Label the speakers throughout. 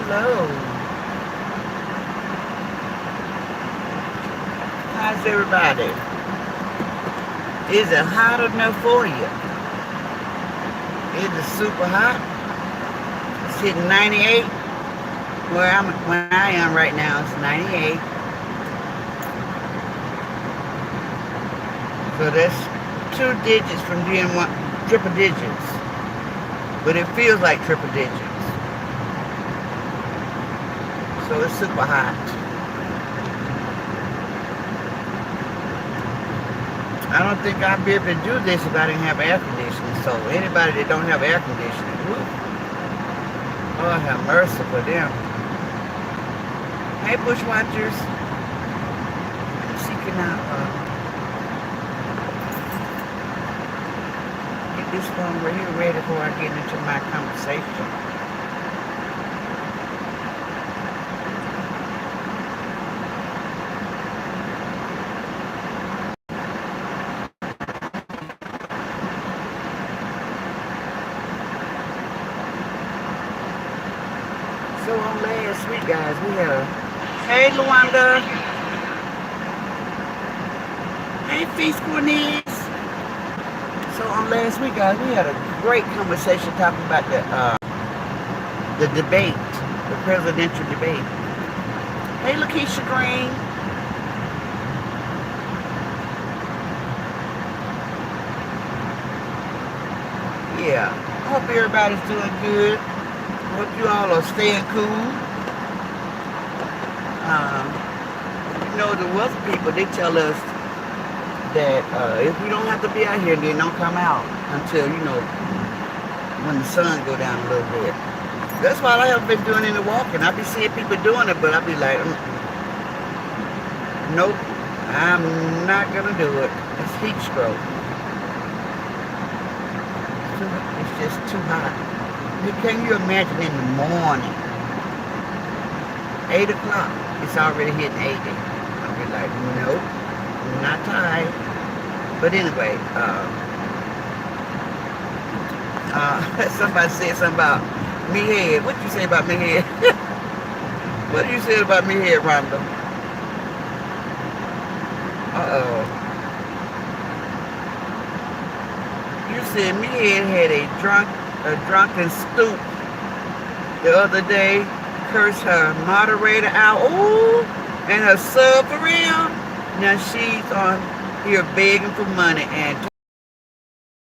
Speaker 1: Hello. How's everybody? Is it hot enough for you? Is it super hot? It's hitting 98. Where I am right now, it's 98. So that's 2 digits from being triple digits. But it feels like triple digits. So it's super hot. I don't think I'd be able to do this if I didn't have air conditioning. So anybody that don't have air conditioning, whew, oh, have mercy for them. Hey, bushwatchers. I'm seeking out. Get this phone right here ready before I get into my conversation. So on last week, guys, we had a hey Luanda, hey Feast Cornelius. So on last week, guys, we had a great conversation talking about the debate, the presidential debate. Hey Lakeisha Green. Yeah, I hope everybody's doing good. Hope you all are staying cool. The weather people, they tell us that if we don't have to be out here, then don't come out until, when the sun go down a little bit. That's why I haven't been doing any walking. I be seeing people doing it, but I be like, nope, I'm not going to do it. It's heat stroke. It's just too hot. Can you imagine in the morning, 8 o'clock, it's already hitting 80. I'll be like, nope, not tired. But anyway, somebody said something about me head. What you say about me head? What you say about me head, Rhonda? Uh-oh. You said me head had a drunken stoop the other day, cursed her moderator out, ooh, and her sub for real. Now she's on here begging for money, and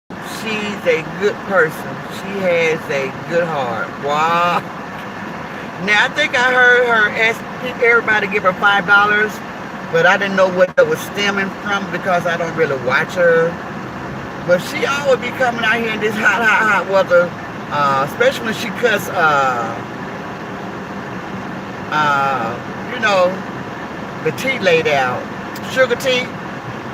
Speaker 1: she's a good person. She has a good heart. Wow. Now I think I heard her ask everybody to give her $5, but I didn't know what it was stemming from because I don't really watch her. But she always be coming out here in this hot weather, especially when she cuss, the tea laid out, Sugar Tea.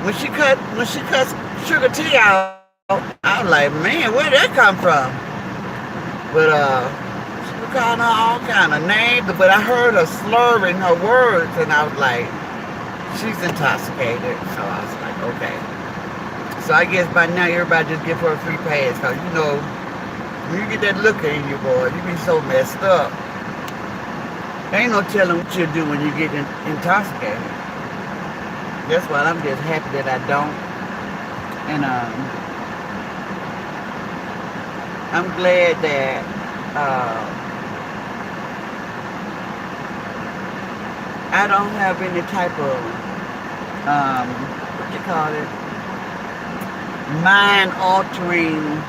Speaker 1: When she cuts Sugar Tea out, I was like, man, where did that come from? But she was calling her all kind of names, but I heard her slurring her words, and I was like, she's intoxicated. So I was like, okay. So I guess by now everybody just give her a free pass, because when you get that look in you, boy, you be so messed up. There ain't no telling what you'll do when you get intoxicated. That's why I'm just happy that I don't. And I'm glad that I don't have any type of what you call it, mind altering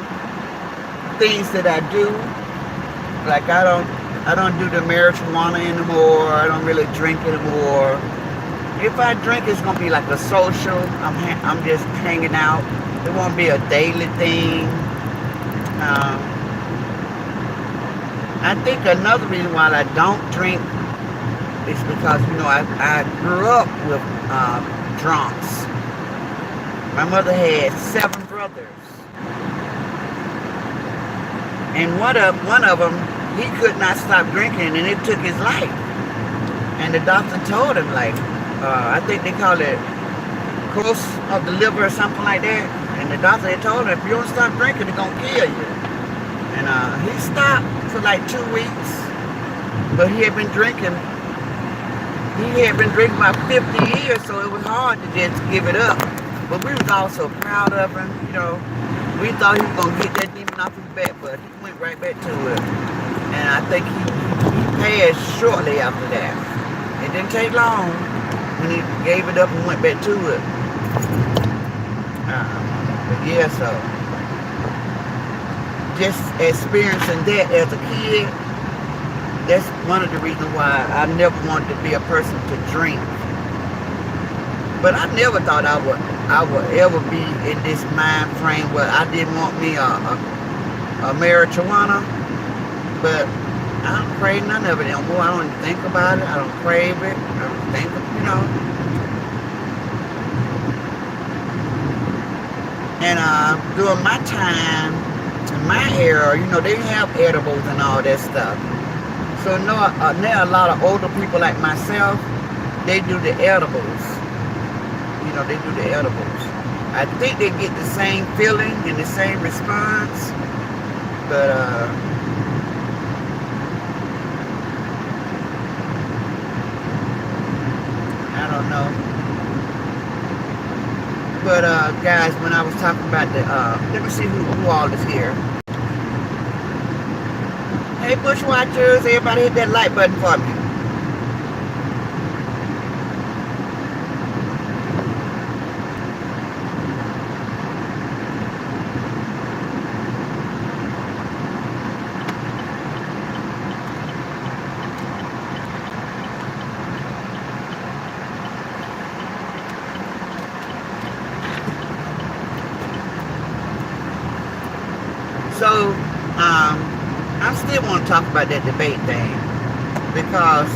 Speaker 1: things that I do. Like I don't do the marijuana anymore. I don't really drink anymore. If I drink, it's gonna be like a social. I'm just hanging out. It won't be a daily thing. I think another reason why I don't drink is because I grew up with drunks. My mother had 7 brothers, and one of them, he could not stop drinking, and it took his life. And the doctor told him, like, I think they call it course of the liver or something like that. And the doctor had told him, if you don't stop drinking, it's gonna kill you. And he stopped for like 2 weeks, But he had been drinking. He had been drinking about 50 years, so it was hard to just give it up. But we was all so proud of him, you know. We thought he was going to get that demon off his back, but he went right back to it. And I think he passed shortly after that. It didn't take long when he gave it up and went back to it. But yeah, so just experiencing that as a kid, that's one of the reasons why I never wanted to be a person to drink. But I never thought I would ever be in this mind frame where I didn't want me a marijuana. But I don't crave none of it anymore. I don't even think about it. I don't crave it. I don't think, you know. And during my time, in my era, you know, they have edibles and all that stuff. So now a lot of older people like myself, they do the edibles. You know, they do the edibles. I think they get the same feeling and the same response, but I don't know. But guys, when I was talking about the, let me see who all is here. Hey, Bushwatchers, everybody hit that like button for me. So, I still want to talk about that debate thing because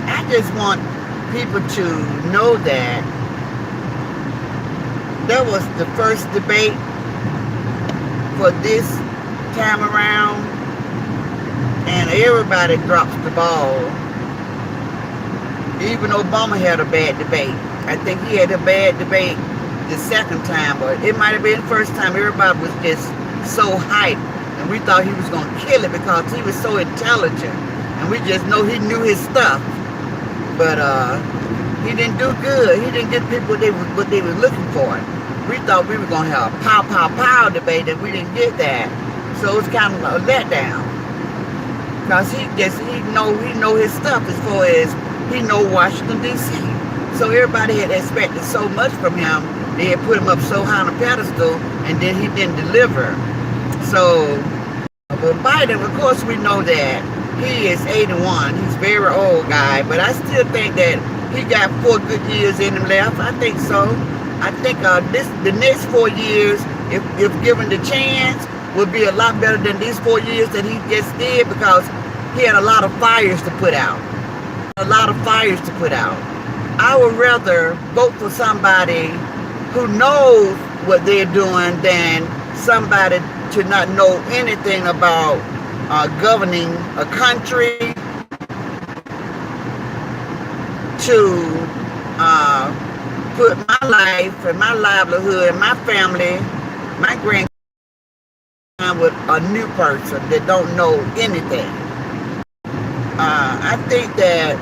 Speaker 1: I just want people to know that that was the first debate for this time around, and everybody drops the ball. Even Obama had a bad debate. I think he had a bad debate the second time, but it might have been the first time. Everybody was just so hyped, and we thought he was going to kill it because he was so intelligent, and we just know he knew his stuff. But he didn't do good. He didn't get people what they were looking for. We thought we were going to have a pow debate, and we didn't get that. So it's kind of a letdown because he know his stuff as far as he know Washington D.C. So everybody had expected so much from him. They had put him up so high on a pedestal, and then he didn't deliver. So, but Biden, of course, we know that he is 81. He's a very old guy, but I still think that he got 4 good years in him left. I think so. I think the next 4 years, if given the chance, will be a lot better than these 4 years that he just did, because he had a lot of fires to put out. I would rather vote for somebody who knows what they're doing than somebody to not know anything about governing a country, to put my life and my livelihood and my family, my grandchildren with a new person that don't know anything. I think that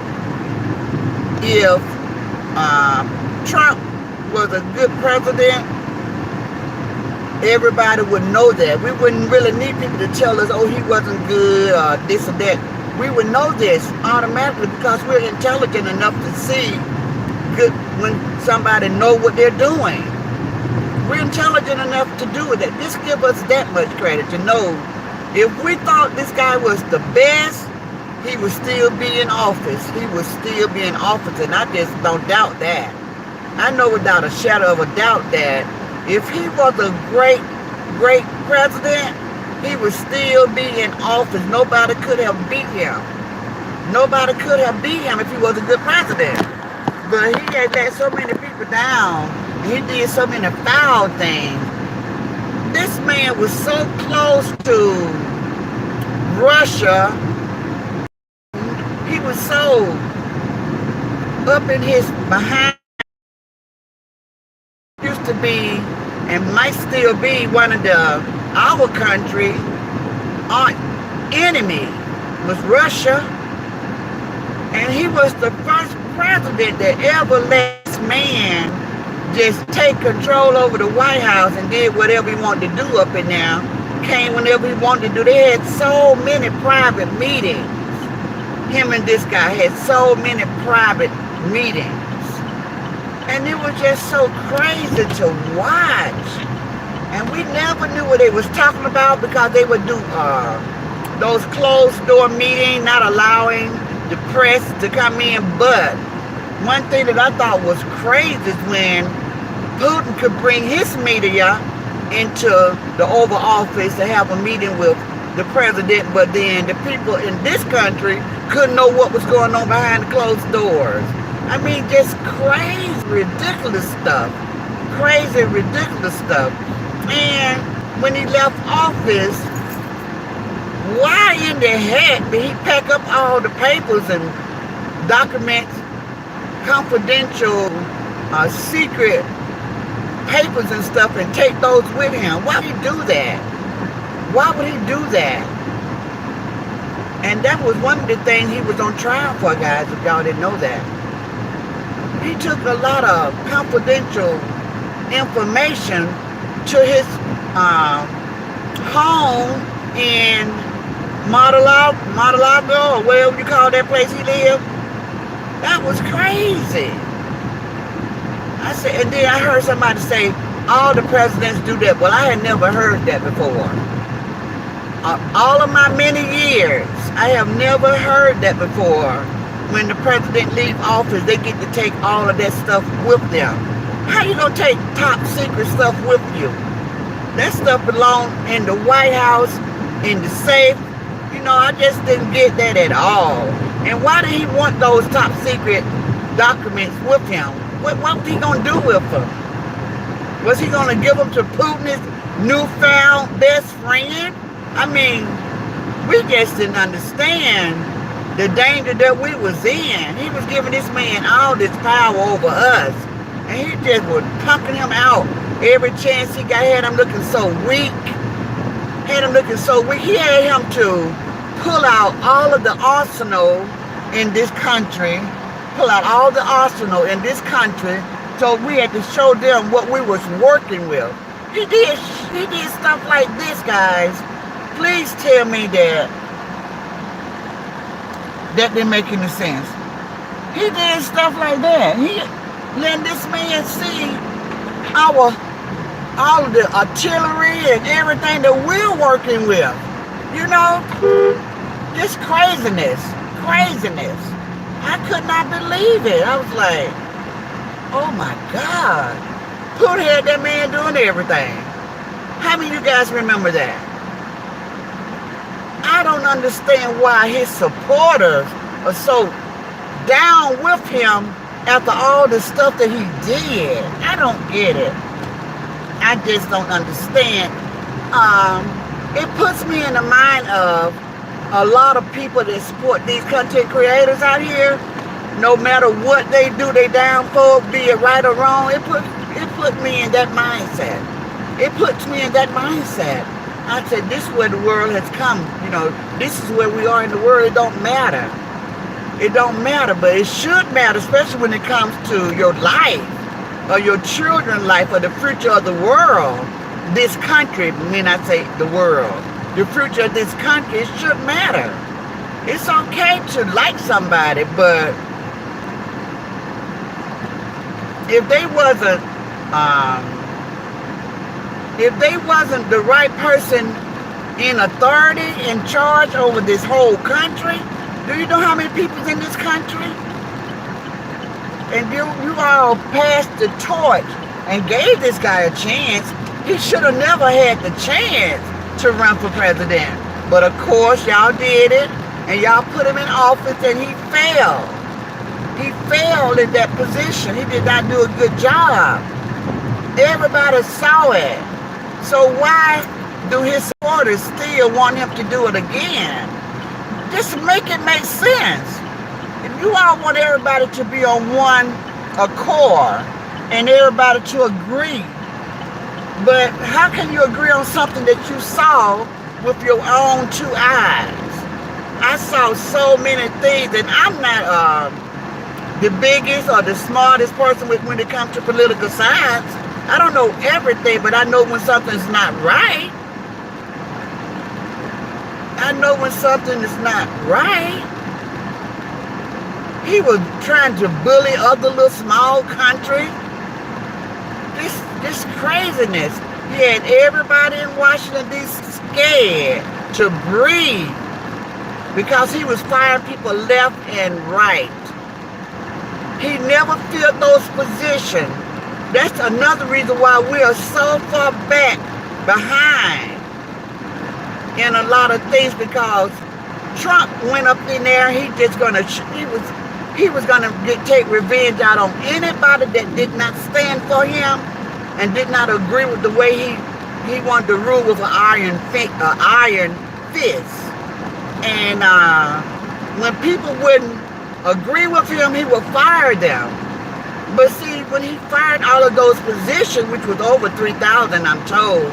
Speaker 1: if Trump was a good president, everybody would know that. We wouldn't really need people to tell us, oh, he wasn't good, or this or that. We would know this automatically because we're intelligent enough to see good when somebody know what they're doing. We're intelligent enough to do it. Just give us that much credit to know if we thought this guy was the best, he would still be in office. He would still be in office, and I just don't doubt that. I know without a shadow of a doubt that if he was a great president, he would still be in office. Nobody could have beat him. Nobody could have beat him if he was a good president. But he had let so many people down. He did so many foul things. This man was so close to Russia. He was so up in his behind. Used to be and might still be one of the our country, our enemy was Russia, and he was the first president that ever let this man just take control over the White House and did whatever he wanted to do up in there. Came whenever he wanted to do. They had so many private meetings. Him and this guy had so many private meetings. And it was just so crazy to watch. And we never knew what they was talking about because they would do those closed door meetings, not allowing the press to come in. But one thing that I thought was crazy is when Putin could bring his media into the Oval Office to have a meeting with the president, but then the people in this country couldn't know what was going on behind the closed doors. I mean, just crazy, ridiculous stuff. Crazy, ridiculous stuff. And when he left office, why in the heck did he pack up all the papers and documents, confidential, secret papers and stuff, and take those with him? Why would he do that? Why would he do that? And that was one of the things he was on trial for, guys, if y'all didn't know that. He took a lot of confidential information to his home in Mar-a-Lago, or whatever you call that place he lived. That was crazy. I said, and then I heard somebody say, all the presidents do that. Well, I had never heard that before. All of my many years, I have never heard that before. When the president leaves office, they get to take all of that stuff with them. How you gonna take top secret stuff with you? That stuff belongs in the White House, in the safe. You know, I just didn't get that at all. And why did he want those top secret documents with him? What was he gonna do with them? Was he gonna give them to Putin's newfound best friend? I mean, we just didn't understand the danger that we was in. He was giving this man all this power over us, and he just was punking him out every chance he got. Had him looking so weak. He had him to pull out all of the arsenal in this country. So we had to show them what we was working with. He did stuff like this, guys. Please tell me that didn't make any sense. He did stuff like that. He let this man see all of the artillery and everything that we're working with. You know, just craziness. I could not believe it. I was like, oh my God. Putin had that man doing everything. How many of you guys remember that? I don't understand why his supporters are so down with him after all the stuff that he did. I don't get it. I just don't understand. It puts me in the mind of a lot of people that support these content creators out here. No matter what they do, they down for, be it right or wrong. It put me in that mindset. I said, this is where the world has come. You know, this is where we are in the world. It don't matter. But it should matter, especially when it comes to your life or your children's life or the future of the world. This country, when I say the world, the future of this country, it should matter. It's okay to like somebody, but if they wasn't the right person in authority, in charge over this whole country, do you know how many people's in this country? And you all passed the torch and gave this guy a chance. He should have never had the chance to run for president. But of course, y'all did it, and y'all put him in office, and he failed. He failed in that position. He did not do a good job. Everybody saw it. So why do his supporters still want him to do it again? Just make it make sense. If you all want everybody to be on one accord and everybody to agree But how can you agree on something that you saw with your own two eyes? I saw so many things, and I'm not the biggest or the smartest person when it comes to political science. I don't know everything, but I know when something's not right. I know when something is not right. He was trying to bully other little small countries. This craziness. He had everybody in Washington, D.C. scared to breathe because he was firing people left and right. He never filled those positions. That's another reason why we are so far back behind in a lot of things, because Trump went up in there. He was gonna take revenge out on anybody that did not stand for him and did not agree with the way he wanted to rule with an iron fist. And when people wouldn't agree with him, he would fire them. But see, when he fired all of those positions, which was over 3,000, I'm told,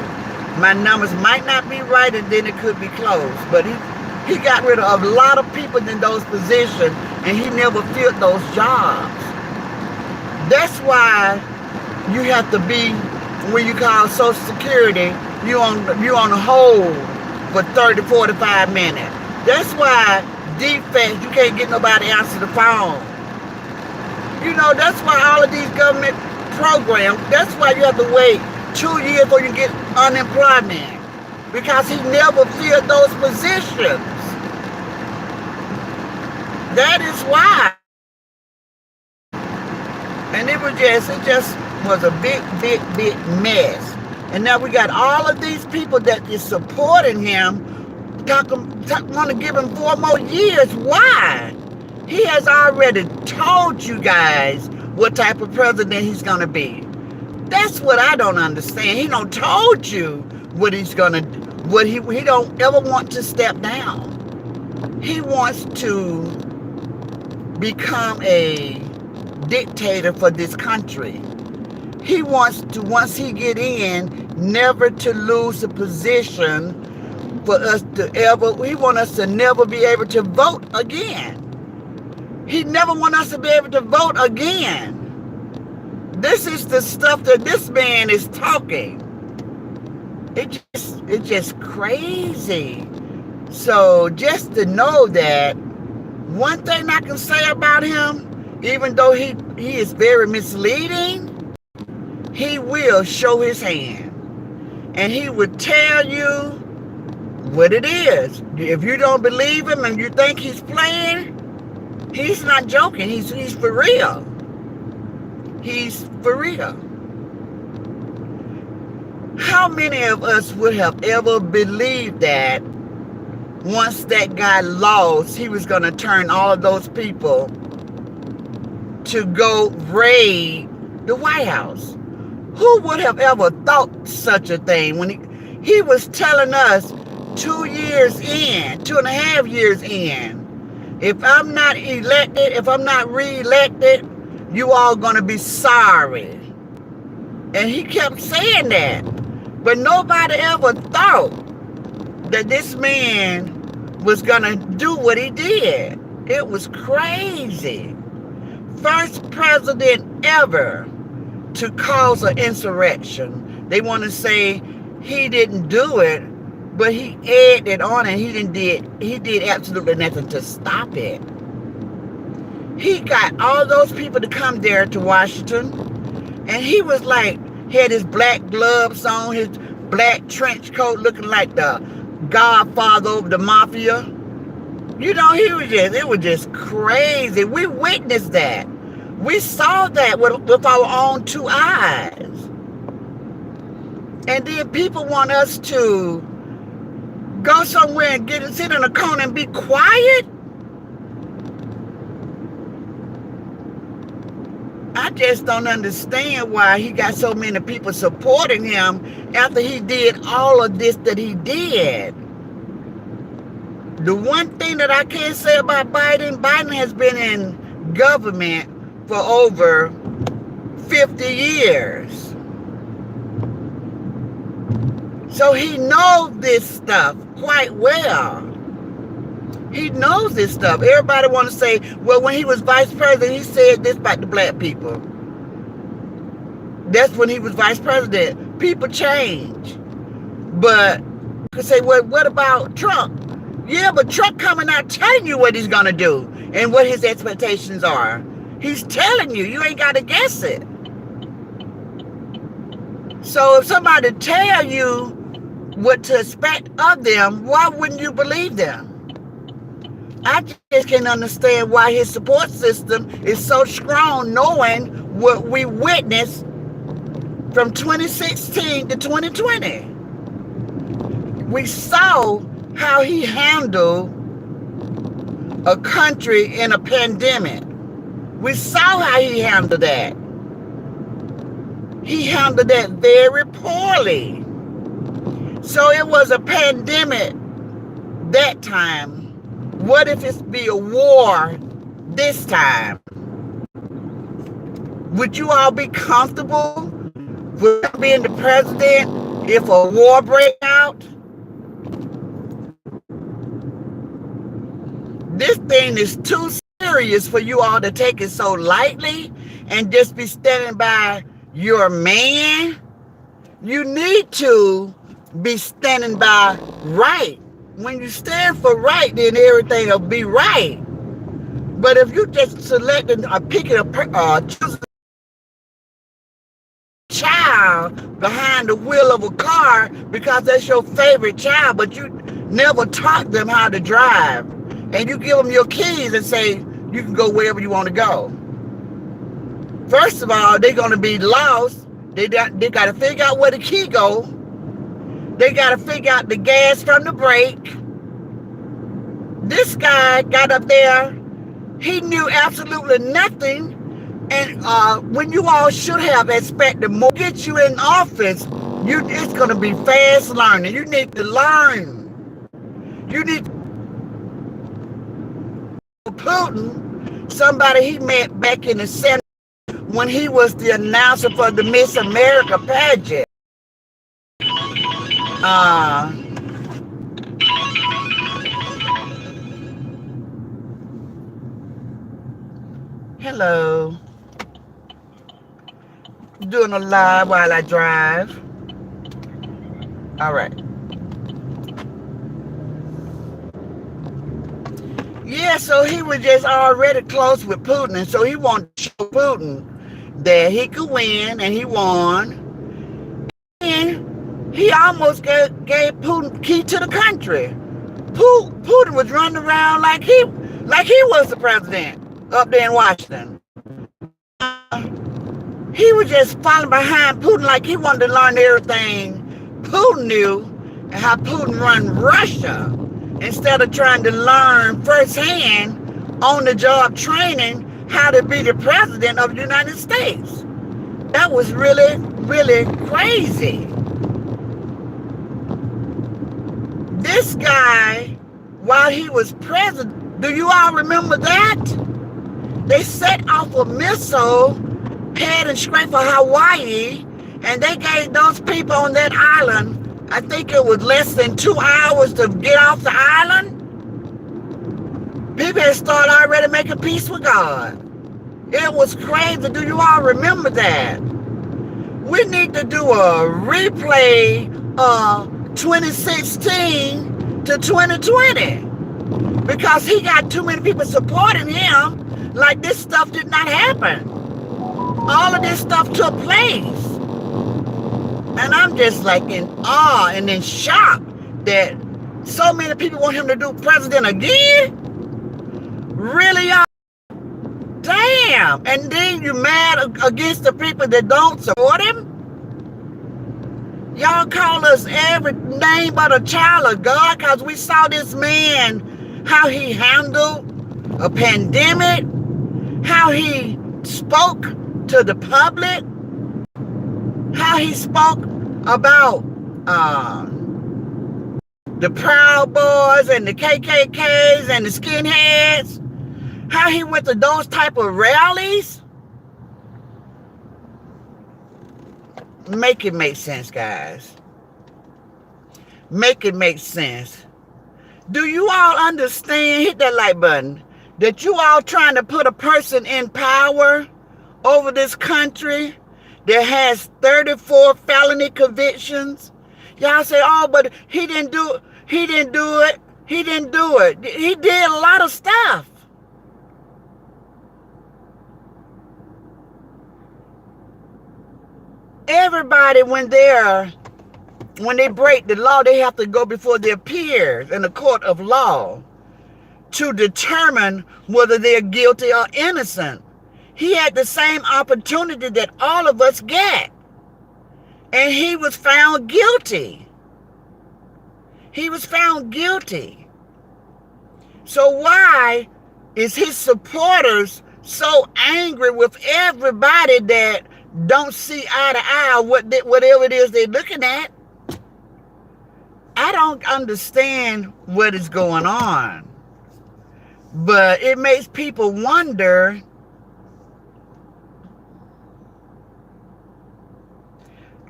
Speaker 1: my numbers might not be right, and then it could be close, but he got rid of a lot of people in those positions, and he never filled those jobs. That's why you have to be, when you call Social Security, you on hold for 30, 45 minutes. That's why defense, you can't get nobody to answer the phone. You know, that's why all of these government programs, that's why you have to wait 2 years before you get unemployment, because he never filled those positions. That is why. And it just was a big mess. And now we got all of these people that is supporting him, want to give him 4 more years. Why? He has already told you guys what type of president he's going to be. That's what I don't understand. He don't told you what he's going to do. What he don't ever want to step down. He wants to become a dictator for this country. He wants to, once he get in, never to lose a position for us to ever, he want us to never be able to vote again. He never want us to be able to vote again. This is the stuff that this man is talking. It's just crazy. So just to know that, one thing I can say about him, even though he is very misleading, he will show his hand. And he would tell you what it is. If you don't believe him and you think he's playing, he's not joking. He's for real. He's for real. How many of us would have ever believed that once that guy lost, he was going to turn all of those people to go raid the White House? Who would have ever thought such a thing when he was telling us 2 years in, 2.5 years in, if I'm not elected, if I'm not re-elected, you all gonna be sorry. And he kept saying that. But nobody ever thought that this man was gonna do what he did. It was crazy. First president ever to cause an insurrection. They want to say he didn't do it, but he egged it on, and he did absolutely nothing to stop it. He got all those people to come there to Washington, and he was like, had his black gloves on, his black trench coat, looking like the godfather of the mafia. You know, it was just crazy. We witnessed that. We saw that with our own 2 eyes. And then people want us to go somewhere and sit in a corner and be quiet. I just don't understand why he got so many people supporting him after he did all of this that he did. The one thing that I can't say about Biden has been in government for over 50 years. So he knows this stuff quite well. He knows this stuff. Everybody want to say, well, when he was vice president, he said this about the black people. That's when he was vice president. People change. But you can say, well, what about Trump? Yeah, but Trump coming out telling you what he's going to do and what his expectations are. He's telling you. You ain't got to guess it. So if somebody tell you what to expect of them, why wouldn't you believe them? I just can't understand why his support system is so strong, knowing what we witnessed from 2016 to 2020. We saw how he handled a country in a pandemic. We saw how he handled that. He handled that very poorly. So it was a pandemic that time. What if it's be a war this time? Would you all be comfortable with being the president if a war breaks out? This thing is too serious for you all to take it so lightly and just be standing by your man. You need to be standing by right. When you stand for right, then everything will be right. But if you just selecting or picking choosing a child behind the wheel of a car because that's your favorite child, but you never taught them how to drive, and you give them your keys and say you can go wherever you want to go. First of all, they're going to be lost. They got to figure out where the key go. They got to figure out the gas from the brake. This guy got up there. He knew absolutely nothing. And when you all should have expected more, get you in office, it's going to be fast learning. You need to learn. You need Putin, somebody he met back in the Senate when he was the announcer for the Miss America pageant. Hello. Doing a live while I drive. All right. Yeah, so he was just already close with Putin, and so he wanted to show Putin that he could win, and he won. And he almost gave Putin the key to the country. Putin was running around like he was the president up there in Washington. He was just following behind Putin like he wanted to learn everything Putin knew and how Putin run Russia, instead of trying to learn firsthand on the job training how to be the president of the United States. That was really, really crazy. This guy, while he was president, do you all remember that? They set off a missile heading straight for Hawaii, and they gave those people on that island, I think it was less than 2 hours to get off the island. People had started already making peace with God. It was crazy. Do you all remember that? We need to do a replay of 2016 to 2020, because he got too many people supporting him like this stuff did not happen. All of this stuff took place. And I'm just like in awe and in shock that so many people want him to do president again. Really, y'all? Damn. And then you mad against the people that don't support him? Y'all call us every name but a child of God because we saw this man, how he handled a pandemic, how he spoke to the public, how he spoke about the Proud Boys and the KKKs and the skinheads, how he went to those type of rallies. Make it make sense, guys. Make it make sense. Do you all understand, hit that like button, that you all trying to put a person in power over this country that has 34 felony convictions? Y'all say, oh, but he didn't do it. He didn't do it. He didn't do it. He did a lot of stuff. Everybody, when they break the law, they have to go before their peers in the court of law to determine whether they're guilty or innocent. He had the same opportunity that all of us get. And he was found guilty. He was found guilty. So why is his supporters so angry with everybody that don't see eye to eye whatever it is they're looking at? I don't understand what is going on. But it makes people wonder.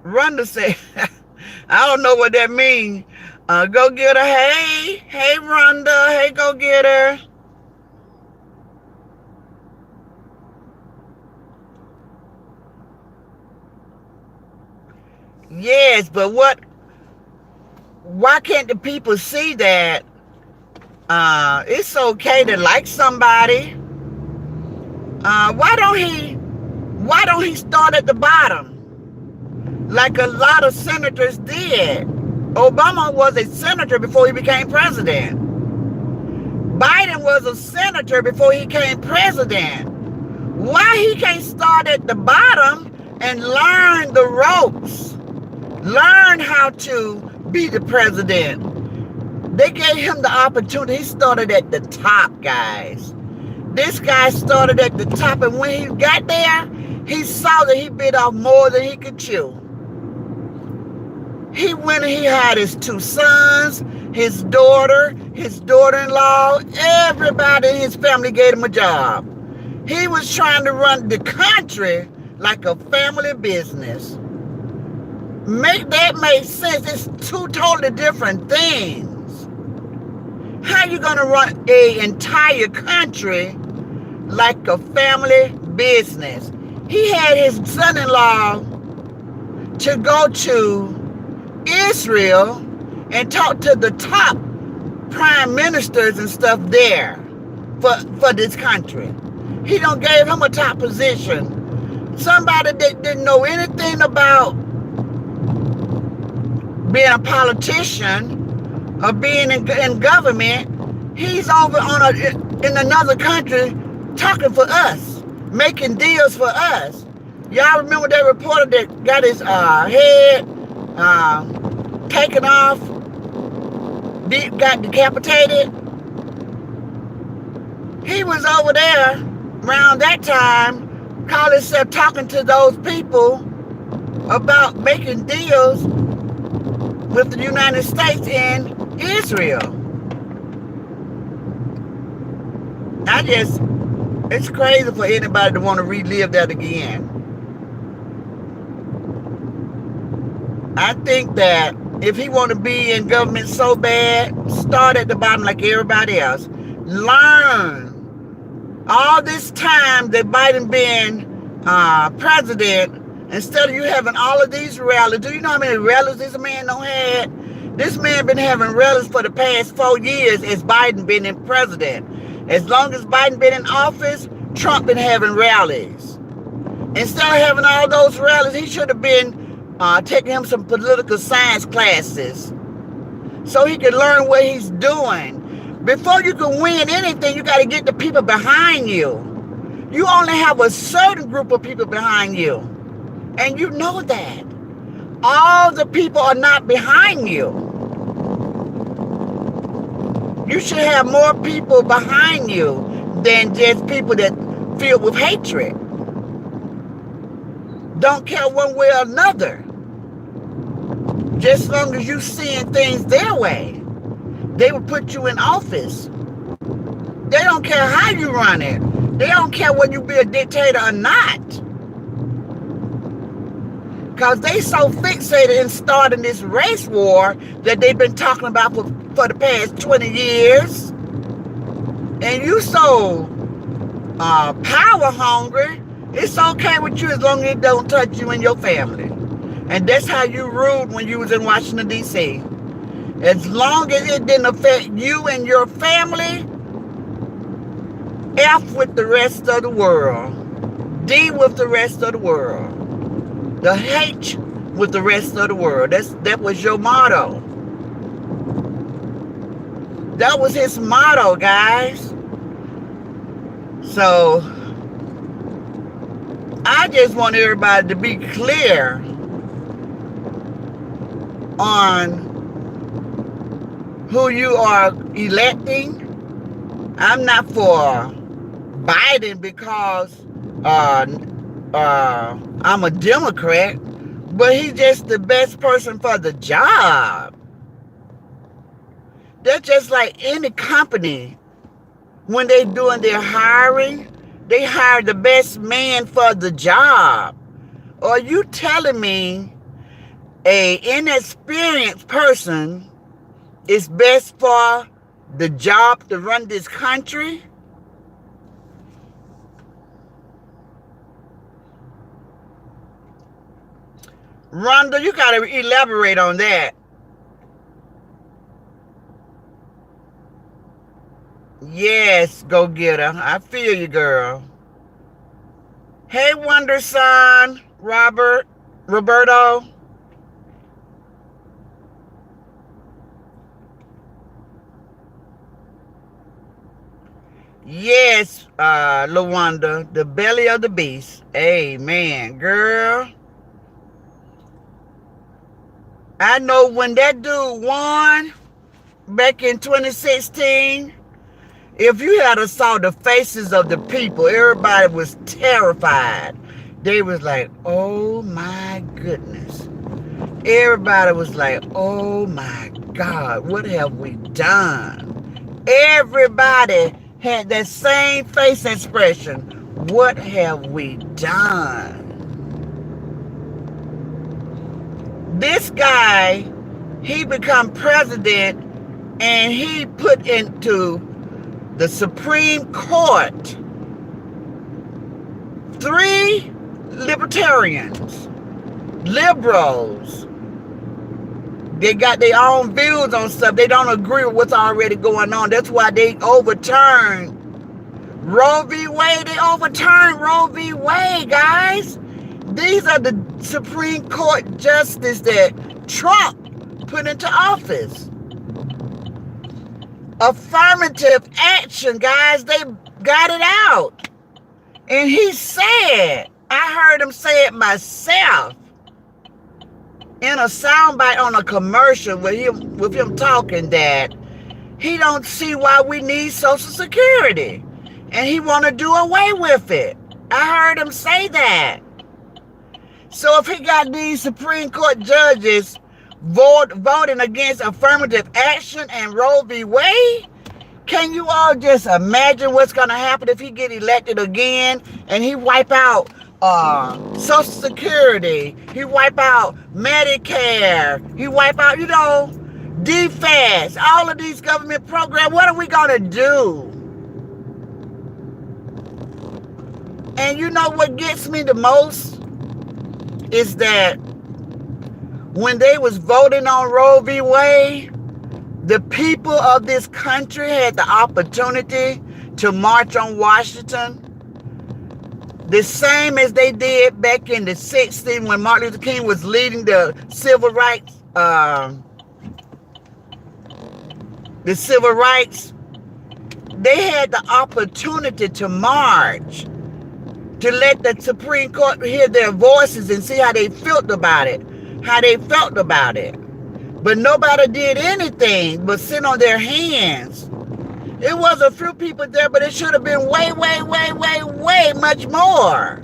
Speaker 1: Rhonda say, I don't know what that means. Go get her. Hey, Rhonda. Hey, go get her. Yes, but why can't the people see that it's okay to like somebody? Why don't he start at the bottom like a lot of senators did? Obama was a senator before he became president. Biden was a senator before he became president. Why he can't start at the bottom and learn the ropes? Learn how to be the president. They gave him the opportunity. He started at the top, guys. This guy started at the top, and when he got there, he saw that he bit off more than he could chew. He went and he had his 2 sons, his daughter-in-law, everybody in his family gave him a job. He was trying to run the country like a family business. Make that make sense? It's 2 totally different things. How you gonna run an entire country like a family business? He had his son-in-law to go to Israel and talk to the top prime ministers and stuff there for this country. He don't gave him a top position. Somebody that didn't know anything about being a politician or being in government, he's over in another country talking for us, making deals for us. Y'all remember that reporter that got his head taken off, got decapitated? He was over there around that time, calling himself talking to those people about making deals with the United States and Israel. It's crazy for anybody to want to relive that again. I think that if he want to be in government so bad, start at the bottom like everybody else. Learn. All this time that Biden been president, instead of you having all of these rallies, do you know how many rallies this man don't had? This man been having rallies for the past 4 years as Biden been in president. As long as Biden been in office, Trump been having rallies. Instead of having all those rallies, he should have been taking him some political science classes so he can learn what he's doing. Before you can win anything, you got to get the people behind you. You only have a certain group of people behind you. And you know that. All the people are not behind you. You should have more people behind you than just people that filled with hatred. Don't care one way or another. Just as long as you seeing things their way, they will put you in office. They don't care how you run it. They don't care whether you be a dictator or not. Because they so fixated in starting this race war that they've been talking about for the past 20 years. And you so power hungry, it's okay with you as long as it don't touch you and your family. And that's how you ruled when you was in Washington, D.C. As long as it didn't affect you and your family, F with the rest of the world. D with the rest of the world. The H with the rest of the world. That was your motto. That was his motto, guys. So, I just want everybody to be clear on who you are electing. I'm not for Biden because I'm a Democrat, but he's just the best person for the job. They're just like any company. When they're doing their hiring, they hire the best man for the job. Or are you telling me an inexperienced person is best for the job to run this country? Rhonda, you got to elaborate on that. Yes, go get her. I feel you, girl. Hey, Wonder Son, Roberto. Yes, LaWanda, the belly of the beast. Amen, girl. I know when that dude won back in 2016, if you had saw the faces of the people, everybody was terrified. They was like, oh my goodness. Everybody was like, oh my God, what have we done? Everybody had that same face expression. What have we done? This guy, he become president and he put into the Supreme Court 3 libertarians, liberals. They got their own views on stuff. They don't agree with what's already going on. That's why they overturned Roe v. Wade. They overturned Roe v. Wade, guys. These are the Supreme Court justices that Trump put into office. Affirmative action, guys. They got it out. And he said, I heard him say it myself in a soundbite on a commercial with him talking that he don't see why we need Social Security. And he want to do away with it. I heard him say that. So if he got these Supreme Court judges voting against affirmative action and Roe v. Wade, can you all just imagine what's going to happen if he get elected again and he wipe out Social Security, he wipe out Medicare, he wipe out, DFAS, all of these government programs? What are we going to do? And you know what gets me the most is that when they was voting on Roe v. Wade, the people of this country had the opportunity to march on Washington, the same as they did back in the 60s when Martin Luther King was leading the civil rights. They had the opportunity to march, to let the Supreme Court hear their voices and see how they felt about it. But nobody did anything but sit on their hands. It was a few people there, but it should have been way much more.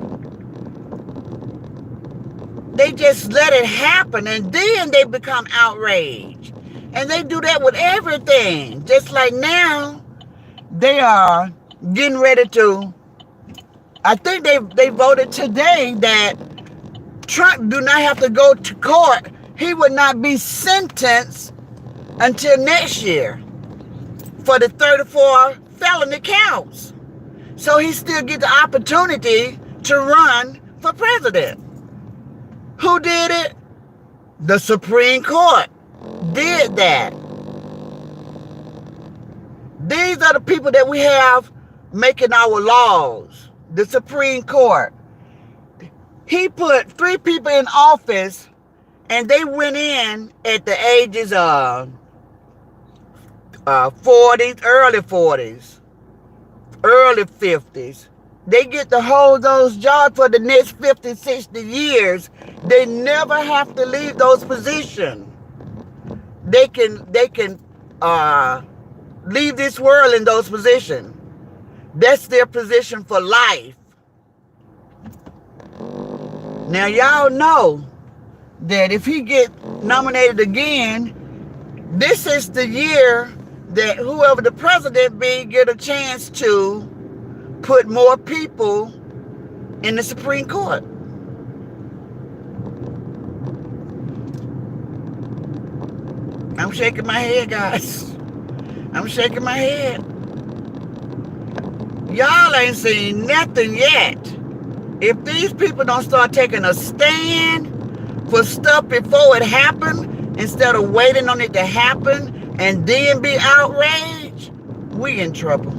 Speaker 1: They just let it happen, and then they become outraged. And they do that with everything. Just like now, they are getting ready to, I think they voted today that Trump do not have to go to court. He would not be sentenced until next year for the 34 felony counts. So he still get the opportunity to run for president. Who did it? The Supreme Court did that. These are the people that we have making our laws. The Supreme Court. He put 3 people in office, and they went in at the ages of 40s, early 40s, early 50s. They get to hold those jobs for the next 50, 60 years. They never have to leave those positions. They can leave this world in those positions. That's their position for life. Now y'all know that if he get nominated again, this is the year that whoever the president be get a chance to put more people in the Supreme Court. I'm shaking my head, guys. I'm shaking my head. Y'all ain't seen nothing yet. If these people don't start taking a stand for stuff before it happened, instead of waiting on it to happen and then be outraged, we in trouble.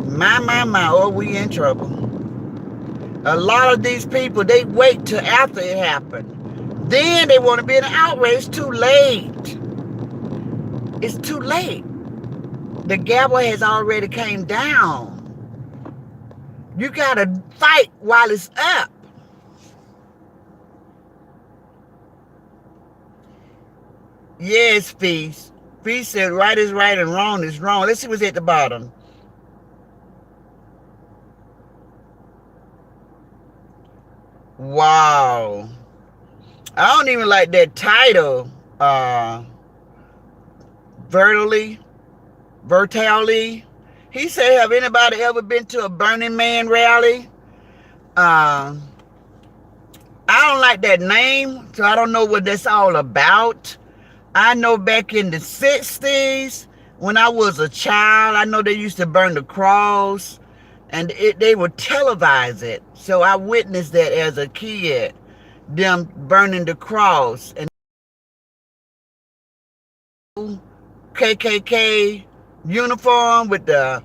Speaker 1: My, oh, we in trouble. A lot of these people, they wait till after it happened. Then they want to be in an outrage. Too late. It's too late. The gavel has already came down. You got to fight while it's up. Yes, Feast. Feast said right is right and wrong is wrong. Let's see what's at the bottom. Wow. I don't even like that title. Vertally. He said, have anybody ever been to a Burning Man rally? I don't like that name, so I don't know what that's all about. I know back in the 60s, when I was a child, I know they used to burn the cross, and they would televise it. So I witnessed that as a kid, them burning the cross. And KKK uniform with the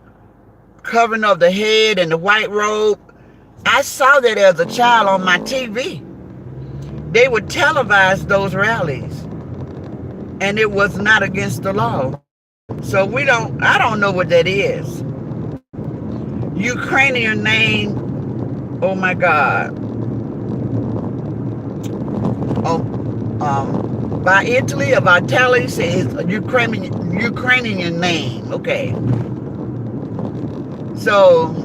Speaker 1: covering of the head and the white robe. I saw that as a child on my TV. They would televise those rallies, and it was not against the law. So I don't know what that is. Ukrainian name, oh my God. By Italy or by Italy says Ukrainian name. Okay. So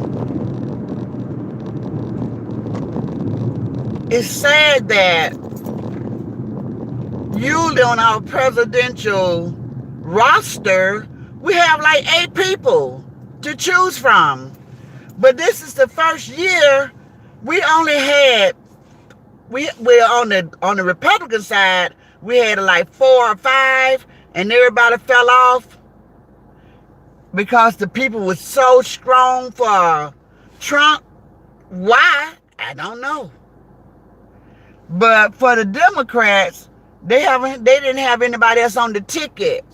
Speaker 1: it's sad that usually on our presidential roster, we have like 8 people to choose from. But this is the first year we only had, we're on the Republican side, we had like 4 or 5, and everybody fell off because the people were so strong for Trump. Why? I don't know. But for the Democrats, they didn't have anybody else on the ticket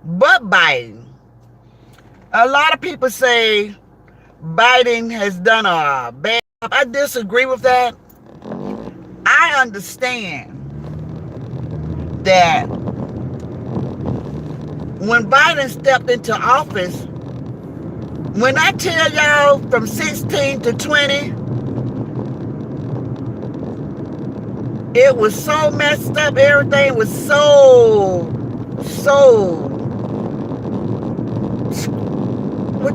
Speaker 1: but Biden. A lot of people say Biden has done a bad job. I disagree with that. I understand that when Biden stepped into office, when I tell y'all from 16 to 20, it was so messed up. Everything was so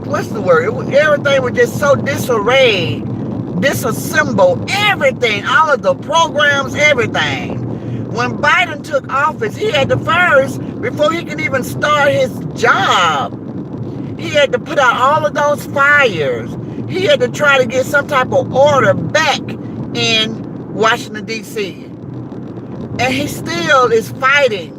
Speaker 1: what's the word? Everything was just so disarray, disassembled, everything, all of the programs, everything. When Biden took office, he had to first, before he could even start his job, he had to put out all of those fires. He had to try to get some type of order back in Washington, D.C. And he still is fighting.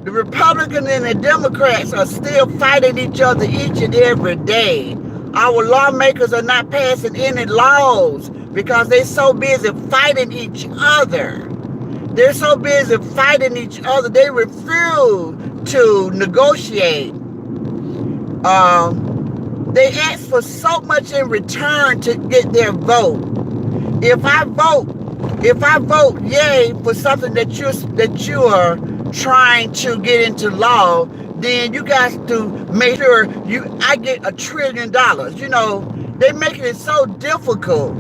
Speaker 1: The Republicans and the Democrats are still fighting each other each and every day. Our lawmakers are not passing any laws because they're so busy fighting each other. They're so busy fighting each other. They refuse to negotiate. They ask for so much in return to get their vote. If I vote yay for something that you are trying to get into law, then you guys to make sure I get $1 trillion. You know, they're making it so difficult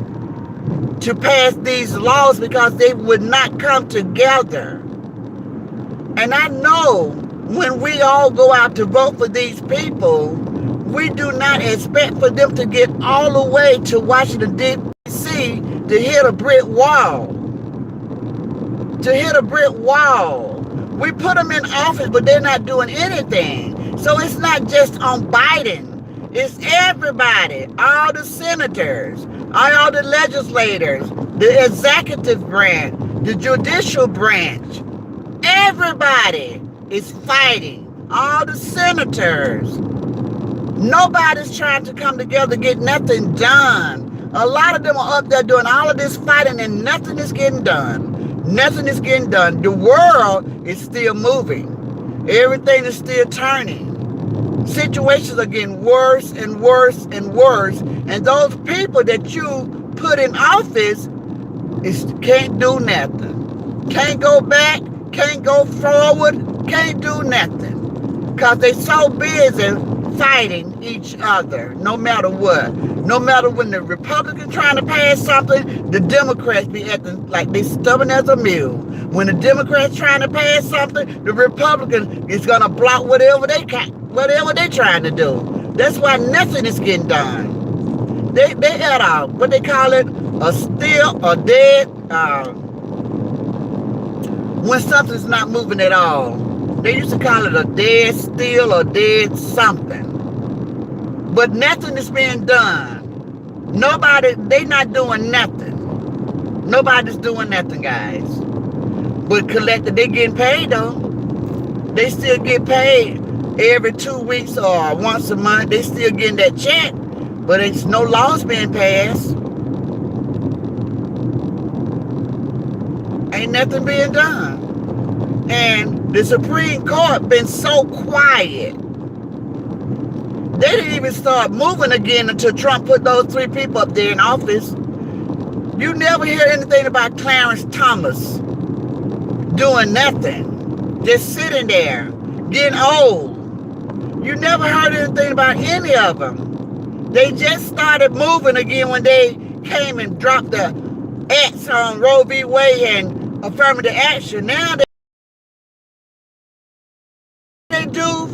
Speaker 1: to pass these laws because they would not come together. And I know when we all go out to vote for these people, we do not expect for them to get all the way to Washington, D.C. to hit a brick wall. To hit a brick wall. We put them in office, but they're not doing anything. So it's not just on Biden. It's everybody, all the senators, all the legislators, the executive branch, the judicial branch. Everybody is fighting. All the senators. Nobody's trying to come together to get nothing done. A lot of them are up there doing all of this fighting and nothing is getting done. Nothing is getting done. The world is still moving. Everything is still turning. Situations are getting worse and worse and worse. And those people that you put in office can't do nothing. Can't go back, can't go forward, can't do nothing. Because they're so busy fighting each other, no matter what. No matter when the Republicans trying to pass something, the Democrats be acting like they stubborn as a mule. When the Democrats trying to pass something, the Republican is gonna block whatever they trying to do. That's why nothing is getting done. They had what they call it, a still or dead. When something's not moving at all, they used to call it a dead still or dead something. But nothing is being done. They not doing nothing. Nobody's doing nothing, guys. But collected, they getting paid though. They still get paid every 2 weeks or once a month. They still getting that check. But it's no laws being passed. Ain't nothing being done. And the Supreme Court been so quiet. They didn't even start moving again until Trump put those 3 people up there in office. You never hear anything about Clarence Thomas doing nothing. Just sitting there, getting old. You never heard anything about any of them. They just started moving again when they came and dropped the X on Roe v. Wade and affirmative action. Now they do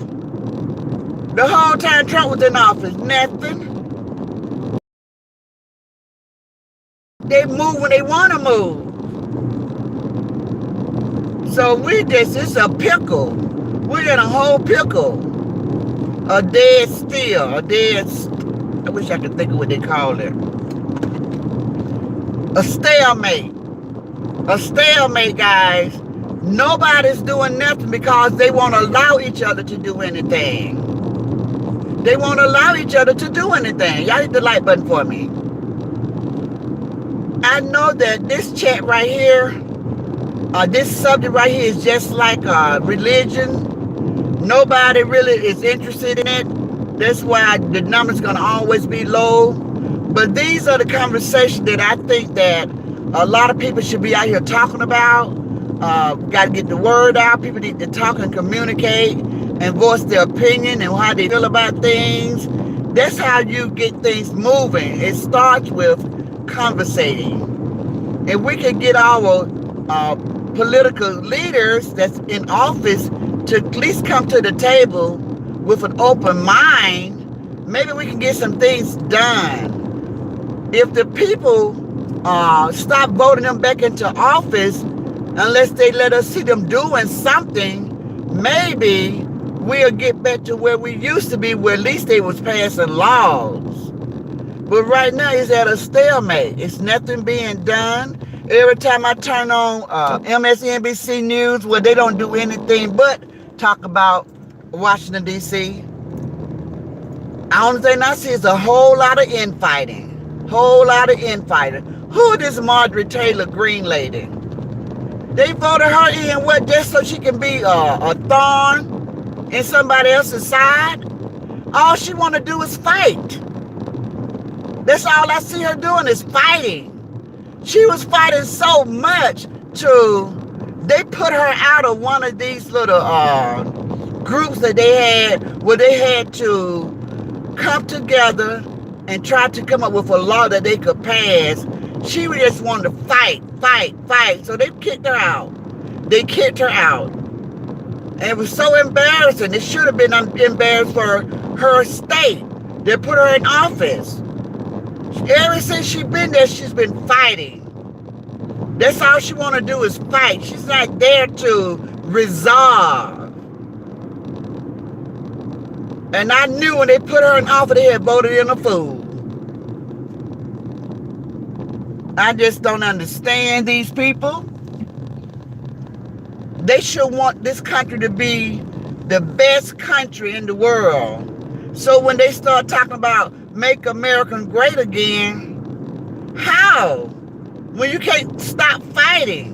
Speaker 1: the whole time Trump was in office, nothing. They move when they want to move. So it's a pickle. We're in a whole pickle. A dead still, I wish I could think of what they call it. A stalemate. A stalemate, guys. Nobody's doing nothing because they won't allow each other to do anything. They won't allow each other to do anything. Y'all hit the like button for me. I know that this chat right here, this subject right here is just like religion. Nobody really is interested in it. That's why the number's going to always be low. But these are the conversations that I think that a lot of people should be out here talking about. Got to get the word out. People need to talk and communicate and voice their opinion and how they feel about things. That's how you get things moving. It starts with conversating. If we can get our political leaders that's in office to at least come to the table with an open mind, maybe we can get some things done. If the people stop voting them back into office, unless they let us see them doing something, maybe we'll get back to where we used to be, where at least they was passing laws. But right now it's at a stalemate. It's nothing being done. Every time I turn on MSNBC News, where they don't do anything but talk about Washington, D.C., the only thing I see is a whole lot of infighting. Whole lot of infighting. Who is this Marjorie Taylor Greene lady? They voted her in, what, just so she can be a thorn in somebody else's side? All she want to do is fight. That's all I see her doing is fighting. She was fighting so much they put her out of one of these little groups that they had, where they had to come together and try to come up with a law that they could pass. She just wanted to fight. So they kicked her out. And it was so embarrassing. It should have been embarrassed for her state. They put her in office. Ever since she's been there, she's been fighting. That's all she want to do is fight. She's not there to resolve. And I knew when they put her in office, they had voted in a fool. I just don't understand these people. They should want this country to be the best country in the world. So when they start talking about make America great again, how? When you can't stop fighting.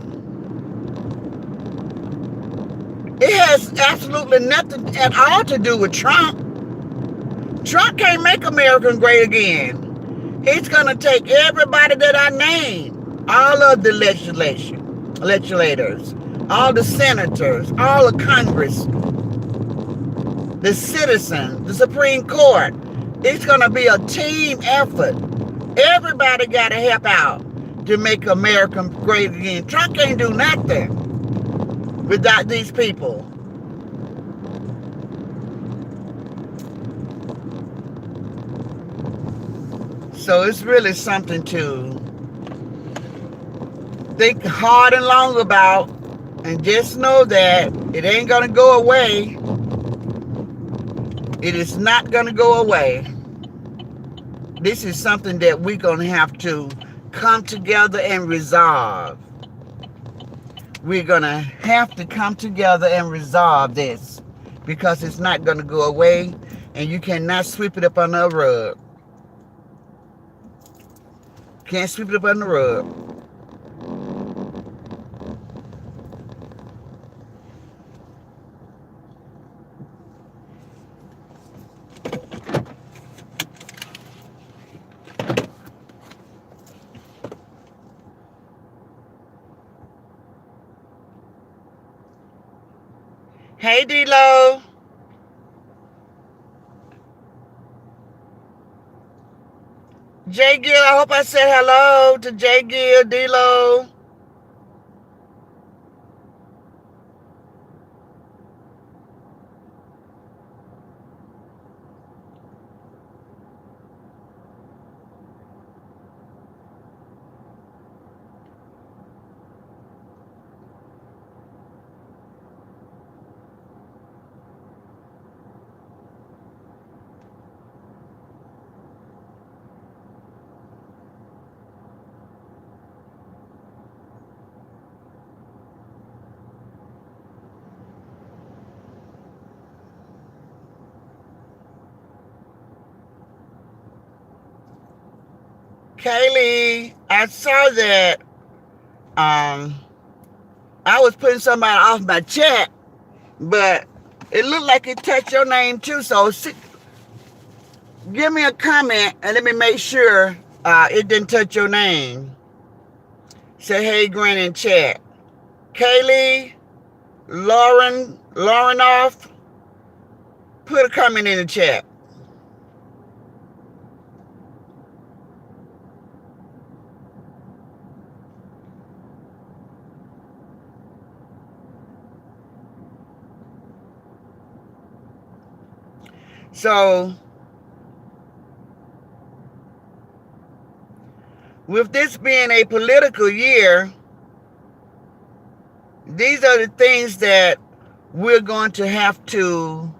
Speaker 1: It has absolutely nothing at all to do with Trump. Trump can't make America great again. He's going to take everybody that I named, all of the legislators, all the senators, all of Congress, the citizens, the Supreme Court. It's going to be a team effort. Everybody got to help out to make America great again. Trump can't do nothing without these people. So it's really something to think hard and long about, and just know that it ain't going to go away. It is not going to go away. This is something that we're going to have to come together and resolve. We're going to have to come together and resolve this, because it's not going to go away, and you cannot sweep it up under the rug. Can't sweep it up under the rug. Hey, D-Lo. Jay Gill, I hope I said hello to Jay Gill, D-Lo. Kaylee, I saw that I was putting somebody off my chat, but it looked like it touched your name too. So give me a comment and let me make sure it didn't touch your name. Say hey, Granny, in chat. Kaylee, Lauren off, put a comment in the chat. So, with this being a political year, these are the things that we're going to have to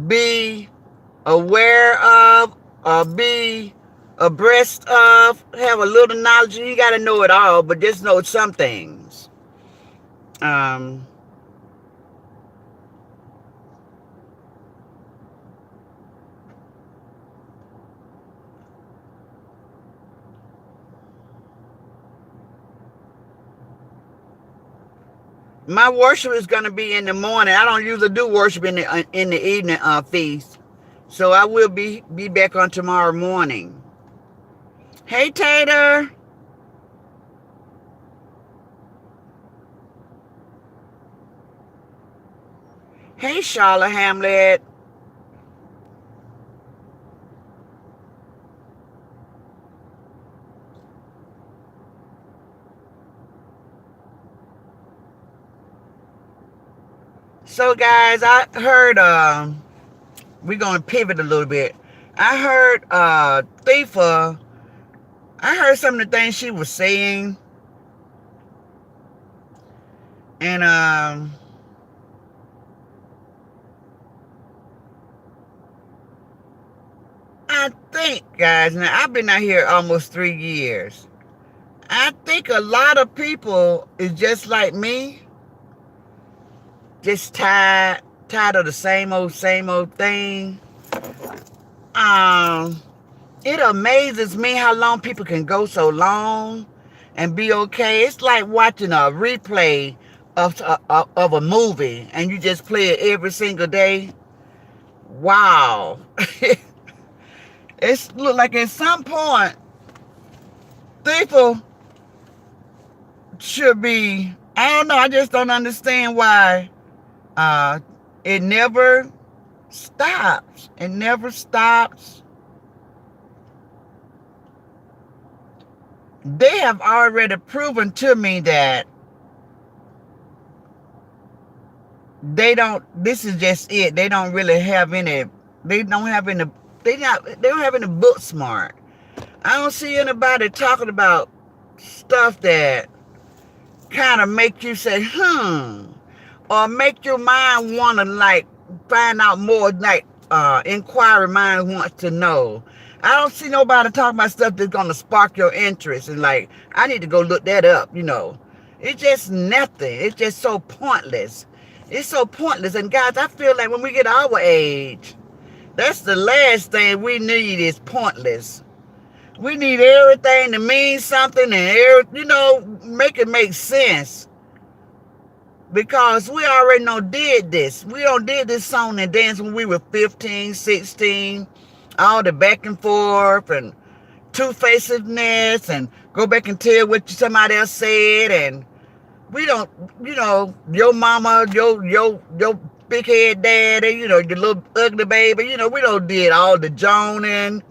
Speaker 1: be aware of, or be abreast of, have a little knowledge. You got to know it all, but just know some things. Um, my worship is going to be in the morning. I don't usually do worship in the evening feast. So I will be back on tomorrow morning. Hey, Tater. Hey, Charlotte Hamlet. So, guys, I heard, we're going to pivot a little bit. I heard Thifa, I heard some of the things she was saying. And I think, guys, now I've been out here almost 3 years. I think a lot of people is just like me, just tired of the same old thing. It amazes me how long people can go so long and be okay. It's like watching a replay of a movie, and you just play it every single day. Wow. It's look like at some point people should be, I don't know, I just don't understand why it never stops. It never stops. They have already proven to me that this is just it. They don't really have any, they don't have any book smart. I don't see anybody talking about stuff that kind of make you say, or make your mind want to like find out more, like inquiry mind wants to know. I don't see nobody talking about stuff that's going to spark your interest and like, I need to go look that up, It's just nothing. It's just so pointless. It's so pointless. And guys, I feel like when we get our age, that's the last thing we need is pointless. We need everything to mean something and, make it make sense. Because we already did this. We did this song and dance when we were 15, 16. All the back and forth and two-facedness and go back and tell what somebody else said. And we don't, your mama, your big head daddy, your little ugly baby, we don't did all the joning.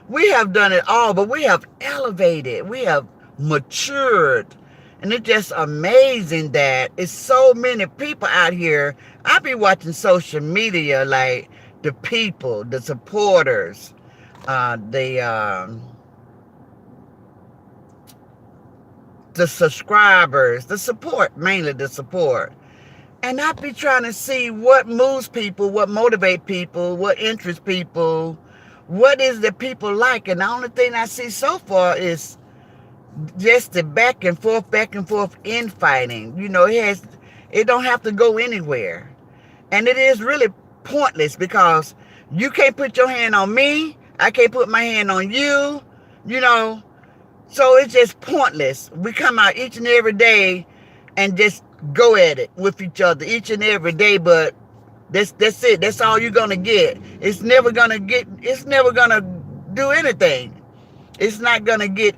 Speaker 1: We have done it all, but we have elevated. We have matured. And it's just amazing that it's so many people out here. I be watching social media, like the people, the supporters, the subscribers, the support, mainly the support. And I be trying to see what moves people, what motivate people, what interests people, what is the people like. And the only thing I see so far is just the back and forth infighting. It don't have to go anywhere. And it is really pointless because you can't put your hand on me. I can't put my hand on you, So it's just pointless. We come out each and every day and just go at it with each other each and every day, but that's it. That's all you're gonna get. It's never gonna do anything. It's not gonna get